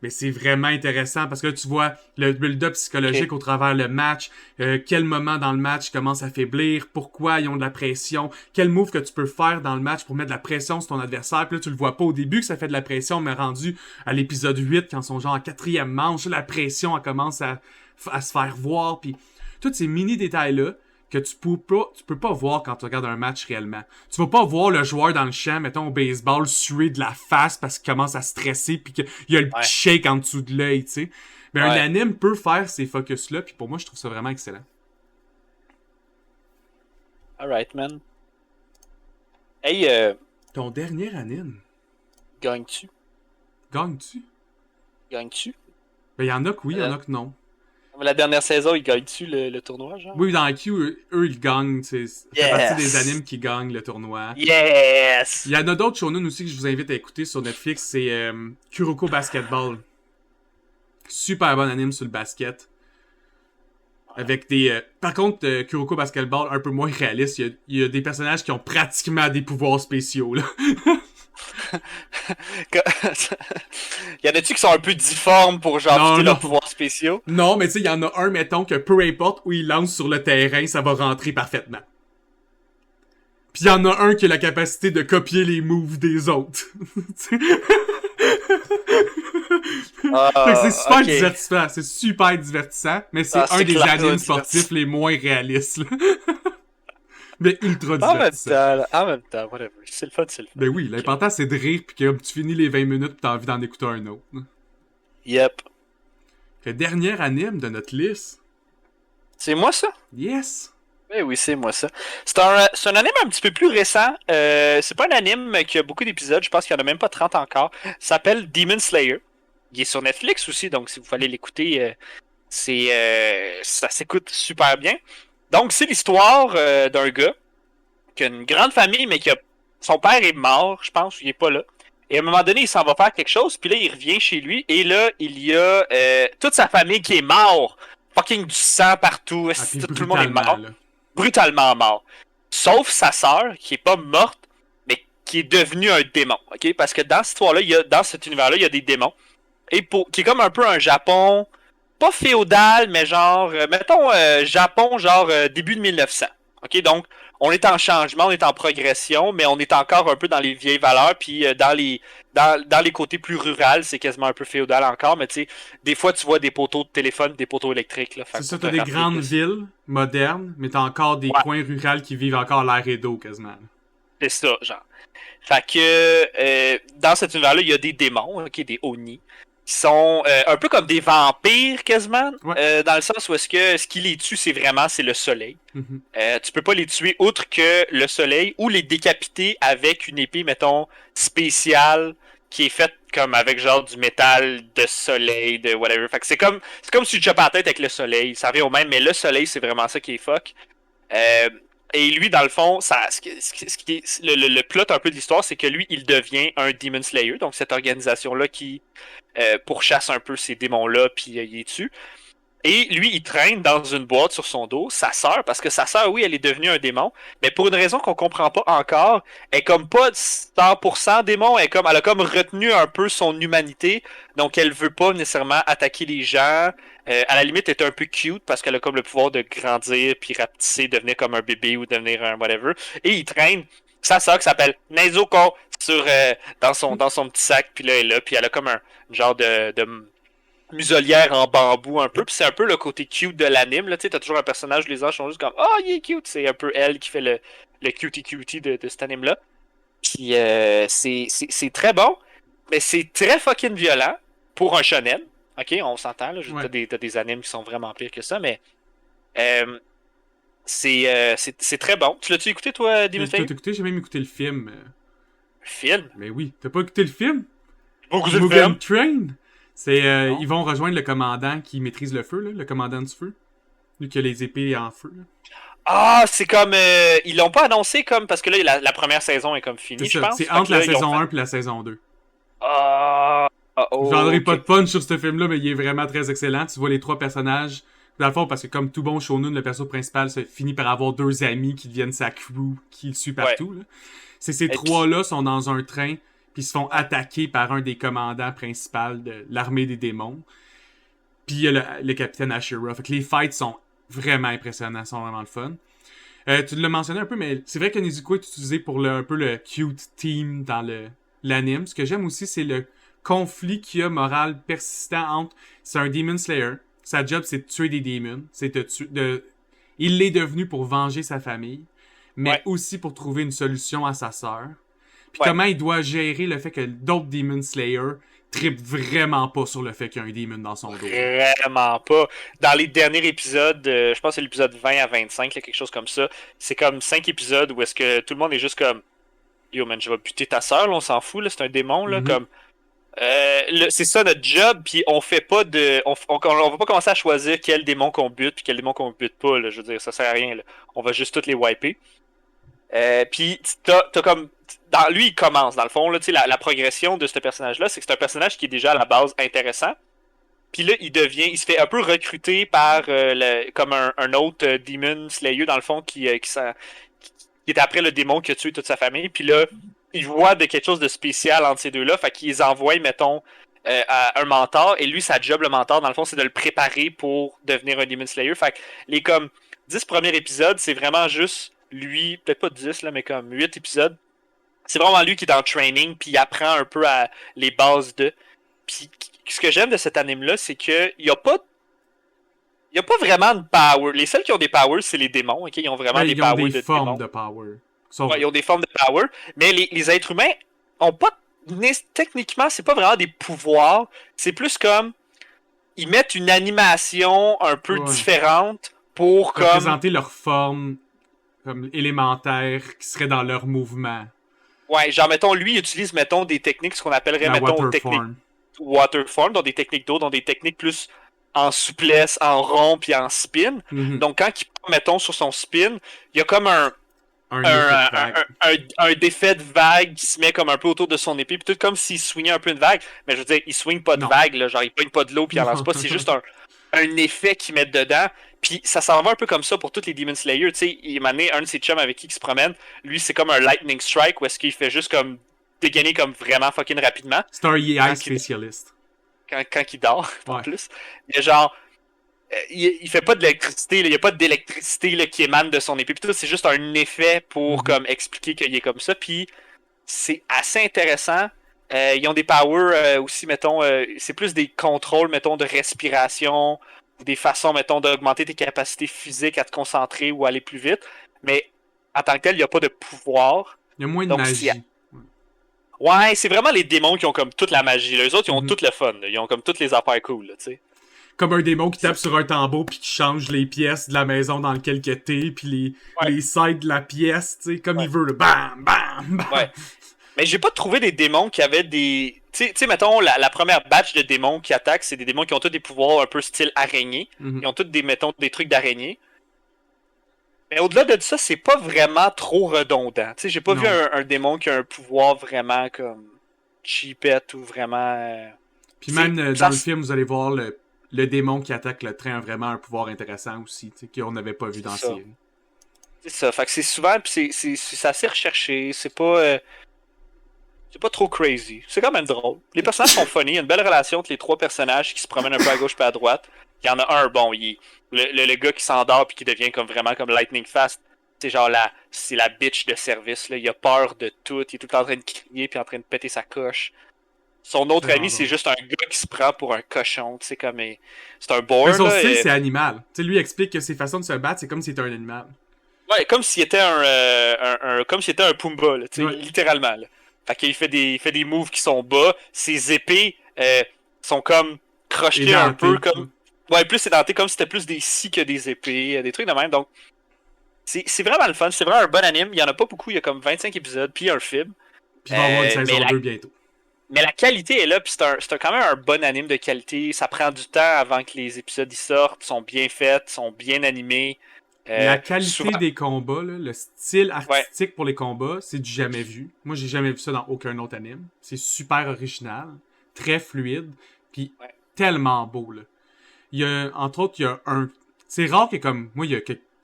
Mais c'est vraiment intéressant parce que là, tu vois le build-up psychologique au travers le match, quel moment dans le match commence à faiblir, pourquoi ils ont de la pression, quel move que tu peux faire dans le match pour mettre de la pression sur ton adversaire. Puis là, tu le vois pas au début que ça fait de la pression, mais rendu à l'épisode 8, quand ils sont genre en 4e manche, la pression elle commence à se faire voir. Puis tous ces mini-détails-là, que tu peux pas voir quand tu regardes un match réellement. Tu vas pas voir le joueur dans le champ, mettons au baseball, suer de la face parce qu'il commence à stresser puis qu'il y a le petit shake en dessous de l'œil, tu sais. Mais un anime peut faire ces focus-là, puis pour moi, je trouve ça vraiment excellent. Alright, man. Hey, ton dernier anime? Gagnes-tu? Gagnes-tu? Gagnes-tu? Ben, y en a que oui, y en a que non. La dernière saison, ils gagnent-tu le tournoi, genre? Oui, dans IQ, eux ils gagnent. C'est partie des animes qui gagnent le tournoi. Yes! Il y en a d'autres shonen aussi que je vous invite à écouter sur Netflix. C'est Kuroko Basketball. Super bon anime sur le basket. Avec des... Par contre, Kuroko Basketball, un peu moins réaliste. Il y a des personnages qui ont pratiquement des pouvoirs spéciaux, là. Y en a-tu qui sont un peu difformes pour genre leurs pouvoirs spéciaux? Non, mais tu sais, il y en a un, mettons, que peu importe où il lance sur le terrain, ça va rentrer parfaitement. Puis il y en a un qui a la capacité de copier les moves des autres. Fait que c'est super ok. divertissant, c'est super divertissant, mais c'est Ah, un c'est des clair, animes divertissant. sportifs les moins réalistes, là. Mais ultra En même divertissant. temps, là, en même temps, whatever. C'est le fun, c'est le fun. Ben oui, l'important c'est de rire pis que tu finis les 20 minutes pis t'as envie d'en écouter un autre. Là. Yep. Le dernier anime de notre liste. C'est moi ça? Yes! Eh oui, c'est moi ça. C'est un anime un petit peu plus récent. C'est pas un anime qui a beaucoup d'épisodes. Je pense qu'il y en a même pas 30 encore. Ça s'appelle Demon Slayer. Il est sur Netflix aussi, donc si vous voulez l'écouter, ça s'écoute super bien. Donc c'est l'histoire d'un gars qui a une grande famille, mais son père est mort, je pense, ou il est pas là. Et à un moment donné, il s'en va faire quelque chose, puis là, il revient chez lui, et là, il y a toute sa famille qui est mort. Fucking du sang partout, Ah, pis tout le monde est brutalement, mort. là. Brutalement mort. Sauf sa sœur, qui est pas morte, mais qui est devenue un démon. Ok? Parce que dans cette histoire-là, dans cet univers-là, il y a des démons. Et qui est comme un peu un Japon, pas féodal, mais genre, mettons, Japon, genre début de 1900. Ok? Donc, on est en changement, on est en progression, mais on est encore un peu dans les vieilles valeurs, puis dans les côtés plus ruraux, c'est quasiment un peu féodal encore, mais tu sais, des fois, tu vois des poteaux de téléphone, des poteaux électriques. Là, C'est ça, t'as des grandes villes modernes, mais t'as encore des ouais, coins ruraux qui vivent encore l'air et d'eau quasiment. c'est ça, genre. Fait que dans cet univers-là, il y a des démons, ok, des Oni, qui sont un peu comme des vampires quasiment, Ouais. dans le sens où ce qui les tue, c'est le soleil. Mhm. Tu peux pas les tuer outre que le soleil ou les décapiter avec une épée, mettons, spéciale qui est faite comme avec genre du métal de soleil, de whatever. Fait que c'est comme si tu chopais la tête avec le soleil. Ça revient au même, mais le soleil, c'est vraiment ça qui est fuck. Euh, et lui, dans le fond, le plot un peu de l'histoire, c'est que lui, il devient un Demon Slayer, donc cette organisation-là qui pourchasse un peu ces démons-là, puis il est tue. Et lui, il traîne dans une boîte sur son dos sa sœur, parce que sa sœur, oui, elle est devenue un démon, mais pour une raison qu'on comprend pas encore, elle est comme pas 100% démon, elle a comme retenu un peu son humanité, donc elle veut pas nécessairement attaquer les gens. À la limite, elle est un peu cute parce qu'elle a comme le pouvoir de grandir, puis rapetisser, devenir comme un bébé ou devenir un whatever. Et il traîne sa sœur qui s'appelle Nezuko dans son petit sac, puis là, elle est là, puis elle a comme un genre de muselière en bambou un peu, puis c'est un peu le côté cute de l'anime, là, tu sais, t'as toujours un personnage, les anges sont juste comme « Oh, il est cute! » C'est un peu elle qui fait le cutie de cet anime-là. Puis c'est très bon, mais c'est très fucking violent pour un shonen. Ok, on s'entend, là, Ouais. t'as des animes qui sont vraiment pires que ça, mais c'est très bon. Tu l'as-tu écouté, toi, Demon T'as Slayer? écouté? J'ai même écouté le film. Film? Mais oui, t'as pas écouté le film? Pas écouté le Mugen film? Train? C'est, Non. ils vont rejoindre le commandant qui maîtrise le feu, là, le commandant du feu. Lui qui a les épées en feu. Là. Ah, c'est comme. Ils l'ont pas annoncé comme. Parce que là, la première saison est comme C'est finie, je ça, pense. c'est Fait entre que la là, ils ont saison fait- 1 et la saison 2. Ah, Je vendrai pas ok. de punch sur ce film-là, mais il est vraiment très excellent. Tu vois les trois personnages. Dans le fond, parce que comme tout bon shonen, le perso principal finit par avoir deux amis qui deviennent sa crew, qui le suit Ouais. partout. Là. C'est ces Et trois-là sont dans un train, puis se font attaquer par un des commandants principaux de l'armée des démons. Puis il y a le capitaine Ashura. Fait que les fights sont vraiment impressionnants, sont vraiment le fun. Tu l'as mentionné un peu, mais c'est vrai que Nezuko est utilisé pour un peu le cute team dans l'anime. Ce que j'aime aussi, c'est le conflit qu'il y a moral persistant entre... C'est un Demon Slayer. Sa job, c'est de tuer des démons. Il l'est devenu pour venger sa famille, mais Ouais. aussi pour trouver une solution à sa sœur. Puis Ouais. comment il doit gérer le fait que d'autres Demon Slayer trippent vraiment pas sur le fait qu'il y a un démon dans son dos. Vraiment pas. Dans les derniers épisodes, je pense que c'est l'épisode 20 à 25, là, quelque chose comme ça. C'est comme 5 épisodes où est-ce que tout le monde est juste comme Yo man, je vais buter ta soeur, là, on s'en fout, là, c'est un démon, là, Mhm. comme. C'est ça notre job, puis on fait pas de. On va pas commencer à choisir quel démon qu'on bute, puis quel démon qu'on bute pas, là, je veux dire, ça sert à rien, là. On va juste toutes les wiper. Puis t'as comme. Lui, il commence, dans le fond, là, la progression de ce personnage-là, c'est que c'est un personnage qui est déjà à la base intéressant. Puis là, il se fait un peu recruter par comme un autre Demon Slayer, dans le fond, qui est après le démon qui a tué toute sa famille. Puis là, il voit de quelque chose de spécial entre ces deux-là. Fait qu'ils les envoient, mettons, à un mentor. Et lui, sa job, le mentor, dans le fond, c'est de le préparer pour devenir un Demon Slayer. Fait que les comme 10 premiers épisodes, c'est vraiment juste lui, peut-être pas 10, là, mais comme 8 épisodes. C'est vraiment lui qui est en training, puis il apprend un peu à les bases de. Puis ce que j'aime de cet anime-là, c'est que il y a pas vraiment de power. Les seuls qui ont des powers, c'est les démons, ok? Ils ont vraiment des powers de formes démons. de power. Ouais, ils ont des formes de power, mais les êtres humains ont pas... Techniquement, c'est pas vraiment des pouvoirs. C'est plus comme... Ils mettent une animation un peu différente pour comme... représenter leur forme comme élémentaire qui serait dans leur mouvement. Ouais, genre, mettons, lui, il utilise, mettons, des techniques, ce qu'on appellerait, mettons, techniques waterform, dans des techniques d'eau, dans des techniques plus en souplesse, en rond, puis en spin. Mm-hmm. Donc, quand il part, mettons, sur son spin, il y a comme un défait de vague qui se met comme un peu autour de son épée, puis tout comme s'il swingait un peu une vague. Mais je veux dire, il swing pas de vague, là, genre, il pogne pas de l'eau, puis il en lance pas. C'est juste un effet qu'ils mettent dedans. Puis ça s'en va un peu comme ça pour tous les Demon Slayer. Tu sais, il m'a amené un de ses chums avec qui il se promène. Lui, c'est comme un Lightning Strike où est-ce qu'il fait juste comme dégainer comme vraiment fucking rapidement. Starry Eye Specialist. Quand il dort, en plus. Il y a genre... Il fait pas de l'électricité, il y a pas d'électricité là, qui émane de son épée. Puis tout, c'est juste un effet pour comme expliquer qu'il est comme ça. Puis c'est assez intéressant. Ils ont des powers aussi, mettons, c'est plus des contrôles, mettons, de respiration, ou des façons, mettons, d'augmenter tes capacités physiques à te concentrer ou aller plus vite. Mais en tant que tel, il n'y a pas de pouvoir. Il y a moins de magie. Ouais, c'est vraiment les démons qui ont comme toute la magie. Les autres, ils ont tout le fun. Là. Ils ont comme toutes les affaires cool, tu sais. Comme un démon qui tape sur un tambour puis qui change les pièces de la maison dans laquelle t'es, puis les sides de la pièce, tu sais, comme il veut, le bam, bam, bam. Ouais. Mais j'ai pas trouvé des démons qui avaient des... Tu sais, mettons, la première batch de démons qui attaquent, c'est des démons qui ont tous des pouvoirs un peu style araignée. Ils ont tous mettons, des trucs d'araignée. Mais au-delà de ça, c'est pas vraiment trop redondant. Tu sais, j'ai pas vu un démon qui a un pouvoir vraiment comme cheapette ou vraiment... Puis même dans le film, vous allez voir le démon qui attaque le train a vraiment un pouvoir intéressant aussi, qu'on n'avait pas vu dans la série. C'est ça, fait que c'est souvent, pis c'est assez recherché, c'est pas trop crazy. C'est quand même drôle. Les personnages sont funny, il y a une belle relation entre les trois personnages qui se promènent un peu à gauche et à droite. Il y en a un, bon, le gars qui s'endort puis qui devient comme vraiment comme Lightning Fast. C'est genre c'est la bitch de service, là. Il a peur de tout, il est tout le temps en train de crier puis en train de péter sa coche. Son autre ami, c'est juste un gars qui se prend pour un cochon, tu sais, comme... C'est un board, mais son style, c'est animal. Tu sais, lui explique que ses façons de se battre, c'est comme si c'était un animal. Ouais, comme s'il était comme s'il était un Pumba, là, tu sais, littéralement, là. Fait qu'il fait des moves qui sont bas, ses épées sont comme crochetées édentées, un peu, comme... Ouais, plus édentées, comme si c'était plus des scies que des épées, des trucs de même, donc... C'est vraiment le fun, c'est vraiment un bon anime, il y en a pas beaucoup, il y a comme 25 épisodes, puis un film. Puis il va y avoir une saison 2 bientôt. Mais la qualité est là, puis c'est quand même un bon anime de qualité. Ça prend du temps avant que les épisodes y sortent, sont bien faits, sont bien animés. La qualité des combats, là, le style artistique pour les combats, c'est du jamais vu. Moi, j'ai jamais vu ça dans aucun autre anime. C'est super original, très fluide, puis tellement beau, là. Il y a, entre autres, il y a un... C'est rare que comme... Moi,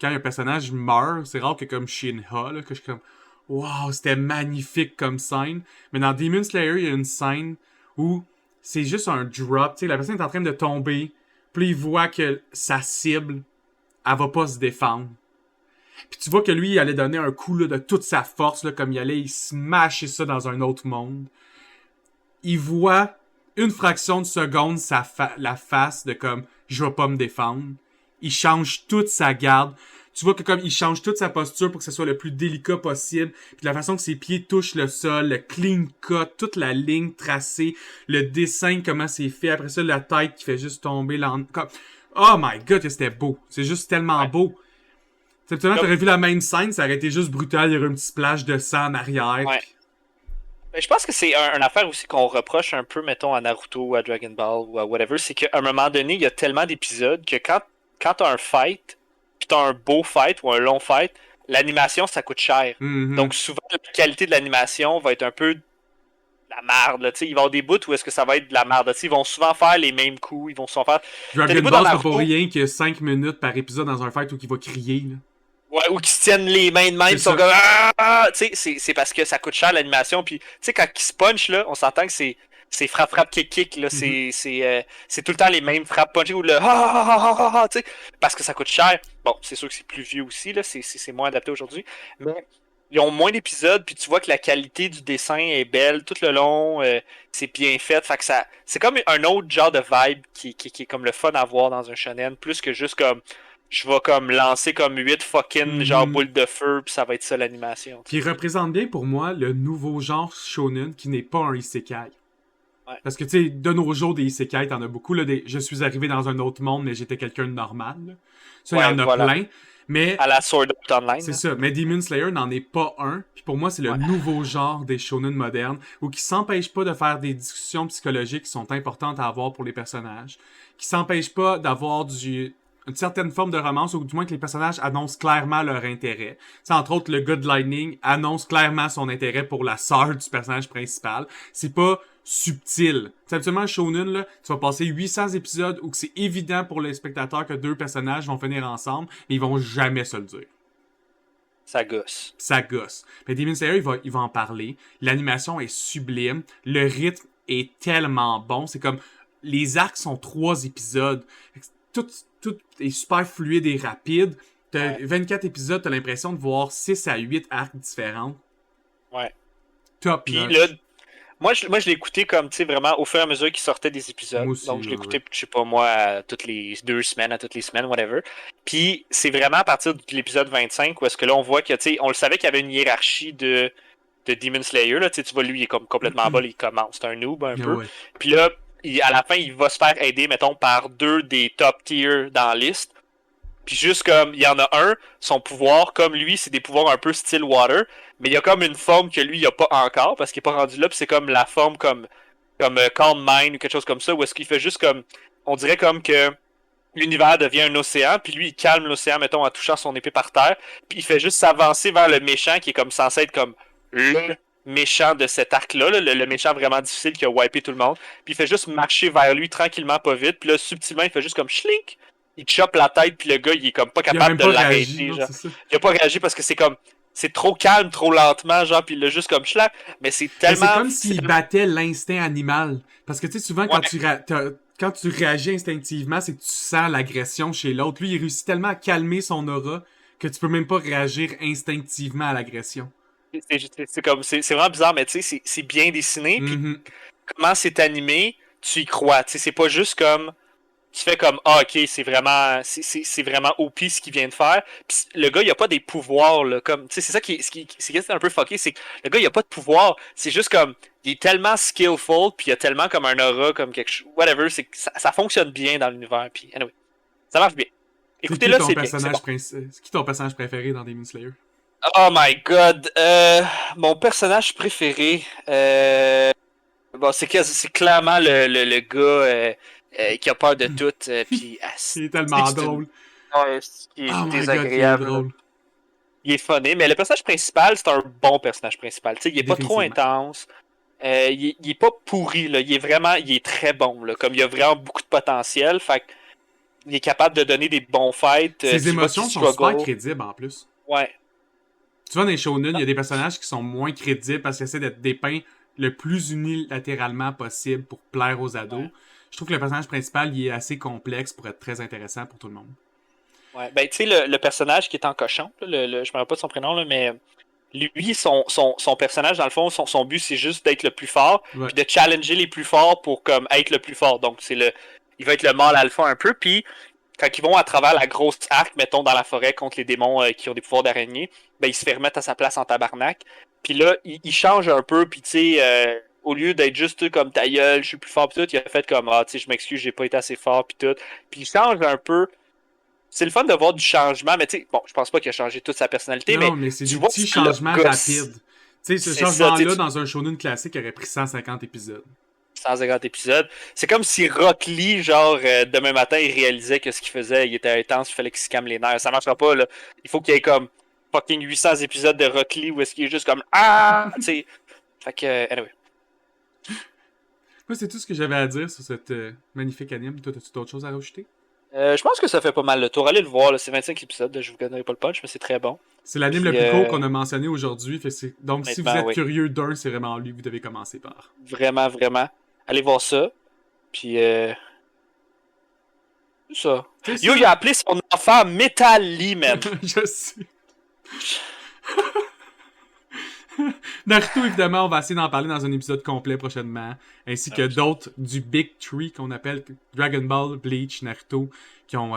quand un personnage meurt, c'est rare que comme Shinha, là, que je suis comme... Wow, c'était magnifique comme scène. Mais dans Demon Slayer, il y a une scène où c'est juste un drop. Tu sais, la personne est en train de tomber. Puis il voit que sa cible, elle va pas se défendre. Puis tu vois que lui, il allait donner un coup là, de toute sa force, là, comme il allait smasher ça dans un autre monde. Il voit une fraction de seconde la face de comme « Je vais pas me défendre ». Il change toute sa garde. Tu vois que comme il change toute sa posture pour que ce soit le plus délicat possible, puis la façon que ses pieds touchent le sol, le clean cut, toute la ligne tracée, le dessin, comment c'est fait, après ça la tête qui fait juste tomber comme... Oh my god, c'était beau. C'est juste tellement beau. Tu sais, t'aurais vu la même scène, ça aurait été juste brutal, il y aurait un petit splash de sang en arrière. Ouais. Puis... Mais je pense que c'est une affaire aussi qu'on reproche un peu, mettons, à Naruto ou à Dragon Ball ou à whatever, c'est qu'à un moment donné, il y a tellement d'épisodes que quand t'as un fight, pis t'as un beau fight ou un long fight, l'animation, ça coûte cher. Mm-hmm. Donc souvent, la qualité de l'animation va être un peu la merde. Là, il va y avoir des bouts où est-ce que ça va être de la merde. Ils vont souvent faire les mêmes coups. Ils vont souvent faire... Dragon Ball, c'est pas rien que 5 minutes par épisode dans un fight où il va crier. Là. Ouais, ou qui se tiennent les mains de même, ils sont comme... Ah! C'est parce que ça coûte cher l'animation. Puis, tu sais, quand ils se punch, là, on s'entend que c'est frappe kick là, c'est tout le temps les mêmes frappes punch ou le tu sais, parce que ça coûte cher. Bon, c'est sûr que c'est plus vieux aussi là, c'est moins adapté aujourd'hui, mais ils ont moins d'épisodes, puis tu vois que la qualité du dessin est belle tout le long, c'est bien fait. Fait que ça, c'est comme un autre genre de vibe qui est comme le fun à voir dans un shonen, plus que juste comme je vais comme lancer comme 8 fucking genre Mhm. boules de feu, puis ça va être ça l'animation. Qui représente bien pour moi le nouveau genre shonen qui n'est pas un isekai. Ouais. Parce que, tu sais, de nos jours, des isekai, t'en as beaucoup. Là, je suis arrivé dans un autre monde, mais j'étais quelqu'un de normal. Là. Ça, il y Ouais, en a voilà. plein. Mais À la Sword Art Online. c'est Là. ça. Mais Demon Slayer n'en est pas un. Puis pour moi, c'est le Ouais. nouveau genre des shonen modernes, où qui s'empêchent pas de faire des discussions psychologiques qui sont importantes à avoir pour les personnages, qui s'empêchent pas d'avoir une certaine forme de romance, ou du moins que les personnages annoncent clairement leur intérêt. C'est entre autres le Good Lightning annonce clairement son intérêt pour la sœur du personnage principal. C'est pas subtil. C'est absolument un shonen, là, tu vas passer 800 épisodes où c'est évident pour les spectateurs que deux personnages vont finir ensemble, mais ils vont jamais se le dire. Ça gosse. Ça gosse. Mais Demon Slayer, il va en parler. L'animation est sublime. Le rythme est tellement bon. C'est comme... Les arcs sont 3 épisodes. Tout est super fluide et rapide. T'as 24 épisodes, t'as l'impression de voir 6 à 8 arcs différents. Ouais. Top Puis notch. là, moi je l'ai écouté comme, tu sais, vraiment au fur et à mesure qu'il sortait des épisodes. Moi aussi, Donc, je l'ai ouais. écouté, je sais pas moi, toutes les 2 semaines, à toutes les semaines, whatever. Puis, c'est vraiment à partir de l'épisode 25 où est-ce que là, on voit que, tu sais, on le savait qu'il y avait une hiérarchie de Demon Slayer. Là, tu vois, lui, il est comme complètement en bas, il commence. C'est un noob un peu. Ouais. Puis là, à la fin, il va se faire aider, mettons, par 2 des top tiers dans la liste. Puis juste comme, il y en a un, son pouvoir, comme lui, c'est des pouvoirs un peu style water, mais il y a comme une forme que lui, il a pas encore, parce qu'il est pas rendu là, puis c'est comme la forme comme Calm Mind ou quelque chose comme ça, où est-ce qu'il fait juste comme, on dirait comme que l'univers devient un océan, puis lui, il calme l'océan, mettons, en touchant son épée par terre, puis il fait juste s'avancer vers le méchant, qui est comme censé être comme le méchant de cet arc-là, le méchant vraiment difficile qui a wipé tout le monde, puis il fait juste marcher vers lui tranquillement, pas vite, puis là, subtilement, il fait juste comme schlink, il chope la tête, puis le gars, il est comme pas Il a capable même de pas l'arrêter, réagi, non, genre. c'est ça. Il a pas réagi parce que c'est comme, c'est trop calme, trop lentement, genre, puis il l'a juste comme schlack, mais c'est Mais tellement... c'est comme s'il battait l'instinct animal. Parce que, tu sais, souvent, Ouais. quand tu réagis instinctivement, c'est que tu sens l'agression chez l'autre. Lui, il réussit tellement à calmer son aura que tu peux même pas réagir instinctivement à l'agression. C'est vraiment bizarre, mais tu sais, c'est bien dessiné, puis Mhm. comment c'est animé, tu y crois. Tu sais, c'est pas juste comme tu fais comme ah ok c'est vraiment OP ce qu'il vient de faire. Puis le gars il a pas des pouvoirs là, comme tu sais c'est ça qui est un peu fucké, c'est que le gars il a pas de pouvoir, c'est juste comme il est tellement skillful puis il a tellement comme un aura comme quelque chose whatever, c'est que ça fonctionne bien dans l'univers puis anyway, ça marche bien. Écoutez-le, c'est bien, c'est bon. C'est qui ton personnage préféré dans Demon Slayer? Oh my god, mon personnage préféré bon, c'est clairement le gars qui a peur de tout. Puis, Il est tellement drôle. il est Oh my god, il est désagréable. drôle. Il est funny, mais le personnage principal, c'est un bon personnage principal. T'sais, il est pas trop Définitivement. intense. Il est pas pourri, là. Il est très bon, là. Comme il a vraiment beaucoup de potentiel. Fait il est capable de donner des bons fights. Ses Tu vois émotions qu'il sont super struggle. crédibles en plus. Ouais. Tu vois, dans les shonen, il y a des personnages qui sont moins crédibles parce qu'ils essaient d'être dépeints le plus unilatéralement possible pour plaire aux ados. Ouais. Je trouve que le personnage principal, il est assez complexe pour être très intéressant pour tout le monde. Ouais. Ben, tu sais, le personnage qui est en cochon, là, je me rappelle pas de son prénom, là, mais lui, son personnage, dans le fond, son but, c'est juste d'être le plus fort, Ouais. puis de challenger les plus forts pour comme être le plus fort. Donc, il va être le mâle alpha un peu, puis quand ils vont à travers la grosse arc, mettons, dans la forêt contre les démons qui ont des pouvoirs d'araignée, ben, il se fait remettre à sa place en tabarnak. Puis là, il change un peu, puis tu sais, au lieu d'être juste comme ta gueule, je suis plus fort, puis tout, il a fait comme, ah, tu sais, je m'excuse, j'ai pas été assez fort, puis tout. Puis il change un peu. C'est le fun de voir du changement, mais tu sais, bon, je pense pas qu'il a changé toute sa personnalité, Non, mais mais c'est tu des vois petits que ça le changements gosse. rapides. Tu sais, ce C'est changement-là, ça, dans un shonen classique, aurait pris 150 épisodes. 150 épisodes. C'est comme si Rock Lee, genre, demain matin, il réalisait que ce qu'il faisait, il était intense, il fallait qu'il se calme les nerfs. Ça marchera pas, là. Il faut qu'il y ait comme fucking 800 épisodes de Rock Lee où est-ce qu'il est juste comme ah, tu sais. Fait que, anyway. Moi, c'est tout ce que j'avais à dire sur cette magnifique anime. Toi, as-tu d'autres choses à rajouter? Je pense que ça fait pas mal le tour. Allez le voir, là, c'est 25 épisodes. Je vous donnerai pas le punch, mais c'est très bon. C'est l'anime Puis, le plus court qu'on a mentionné aujourd'hui. Donc, si vous honnêtement, êtes oui. curieux d'un, c'est vraiment lui que vous devez commencer par. Vraiment, vraiment. Allez voir ça. Puis, c'est ça. C'est Yo, ça. il a appelé son enfant Metal Lee, man. Je sais. Naruto, évidemment, on va essayer d'en parler dans un épisode complet prochainement. Ainsi que d'autres du Big Three qu'on appelle Dragon Ball, Bleach, Naruto, qui ont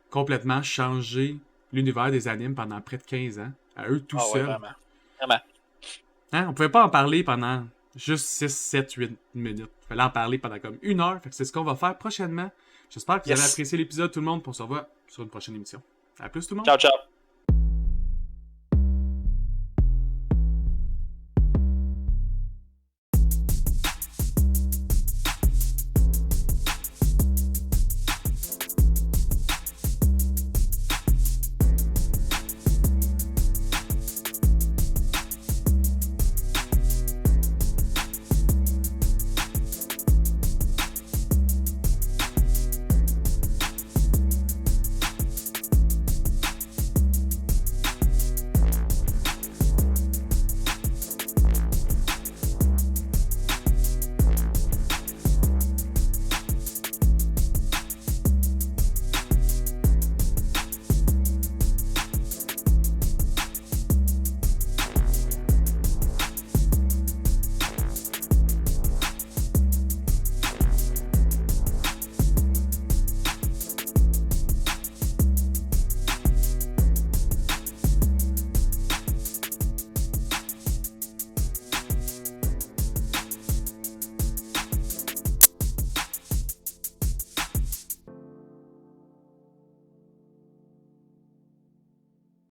complètement changé l'univers des animes pendant près de 15 ans. À eux tout seuls. Ouais, vraiment. Hein? On pouvait pas en parler pendant juste 6, 7, 8 minutes. Il fallait en parler pendant comme 1 heure. Fait que c'est ce qu'on va faire prochainement. J'espère que vous avez apprécié l'épisode, tout le monde. Pour se revoir sur une prochaine émission. À plus, tout le monde. Ciao, ciao.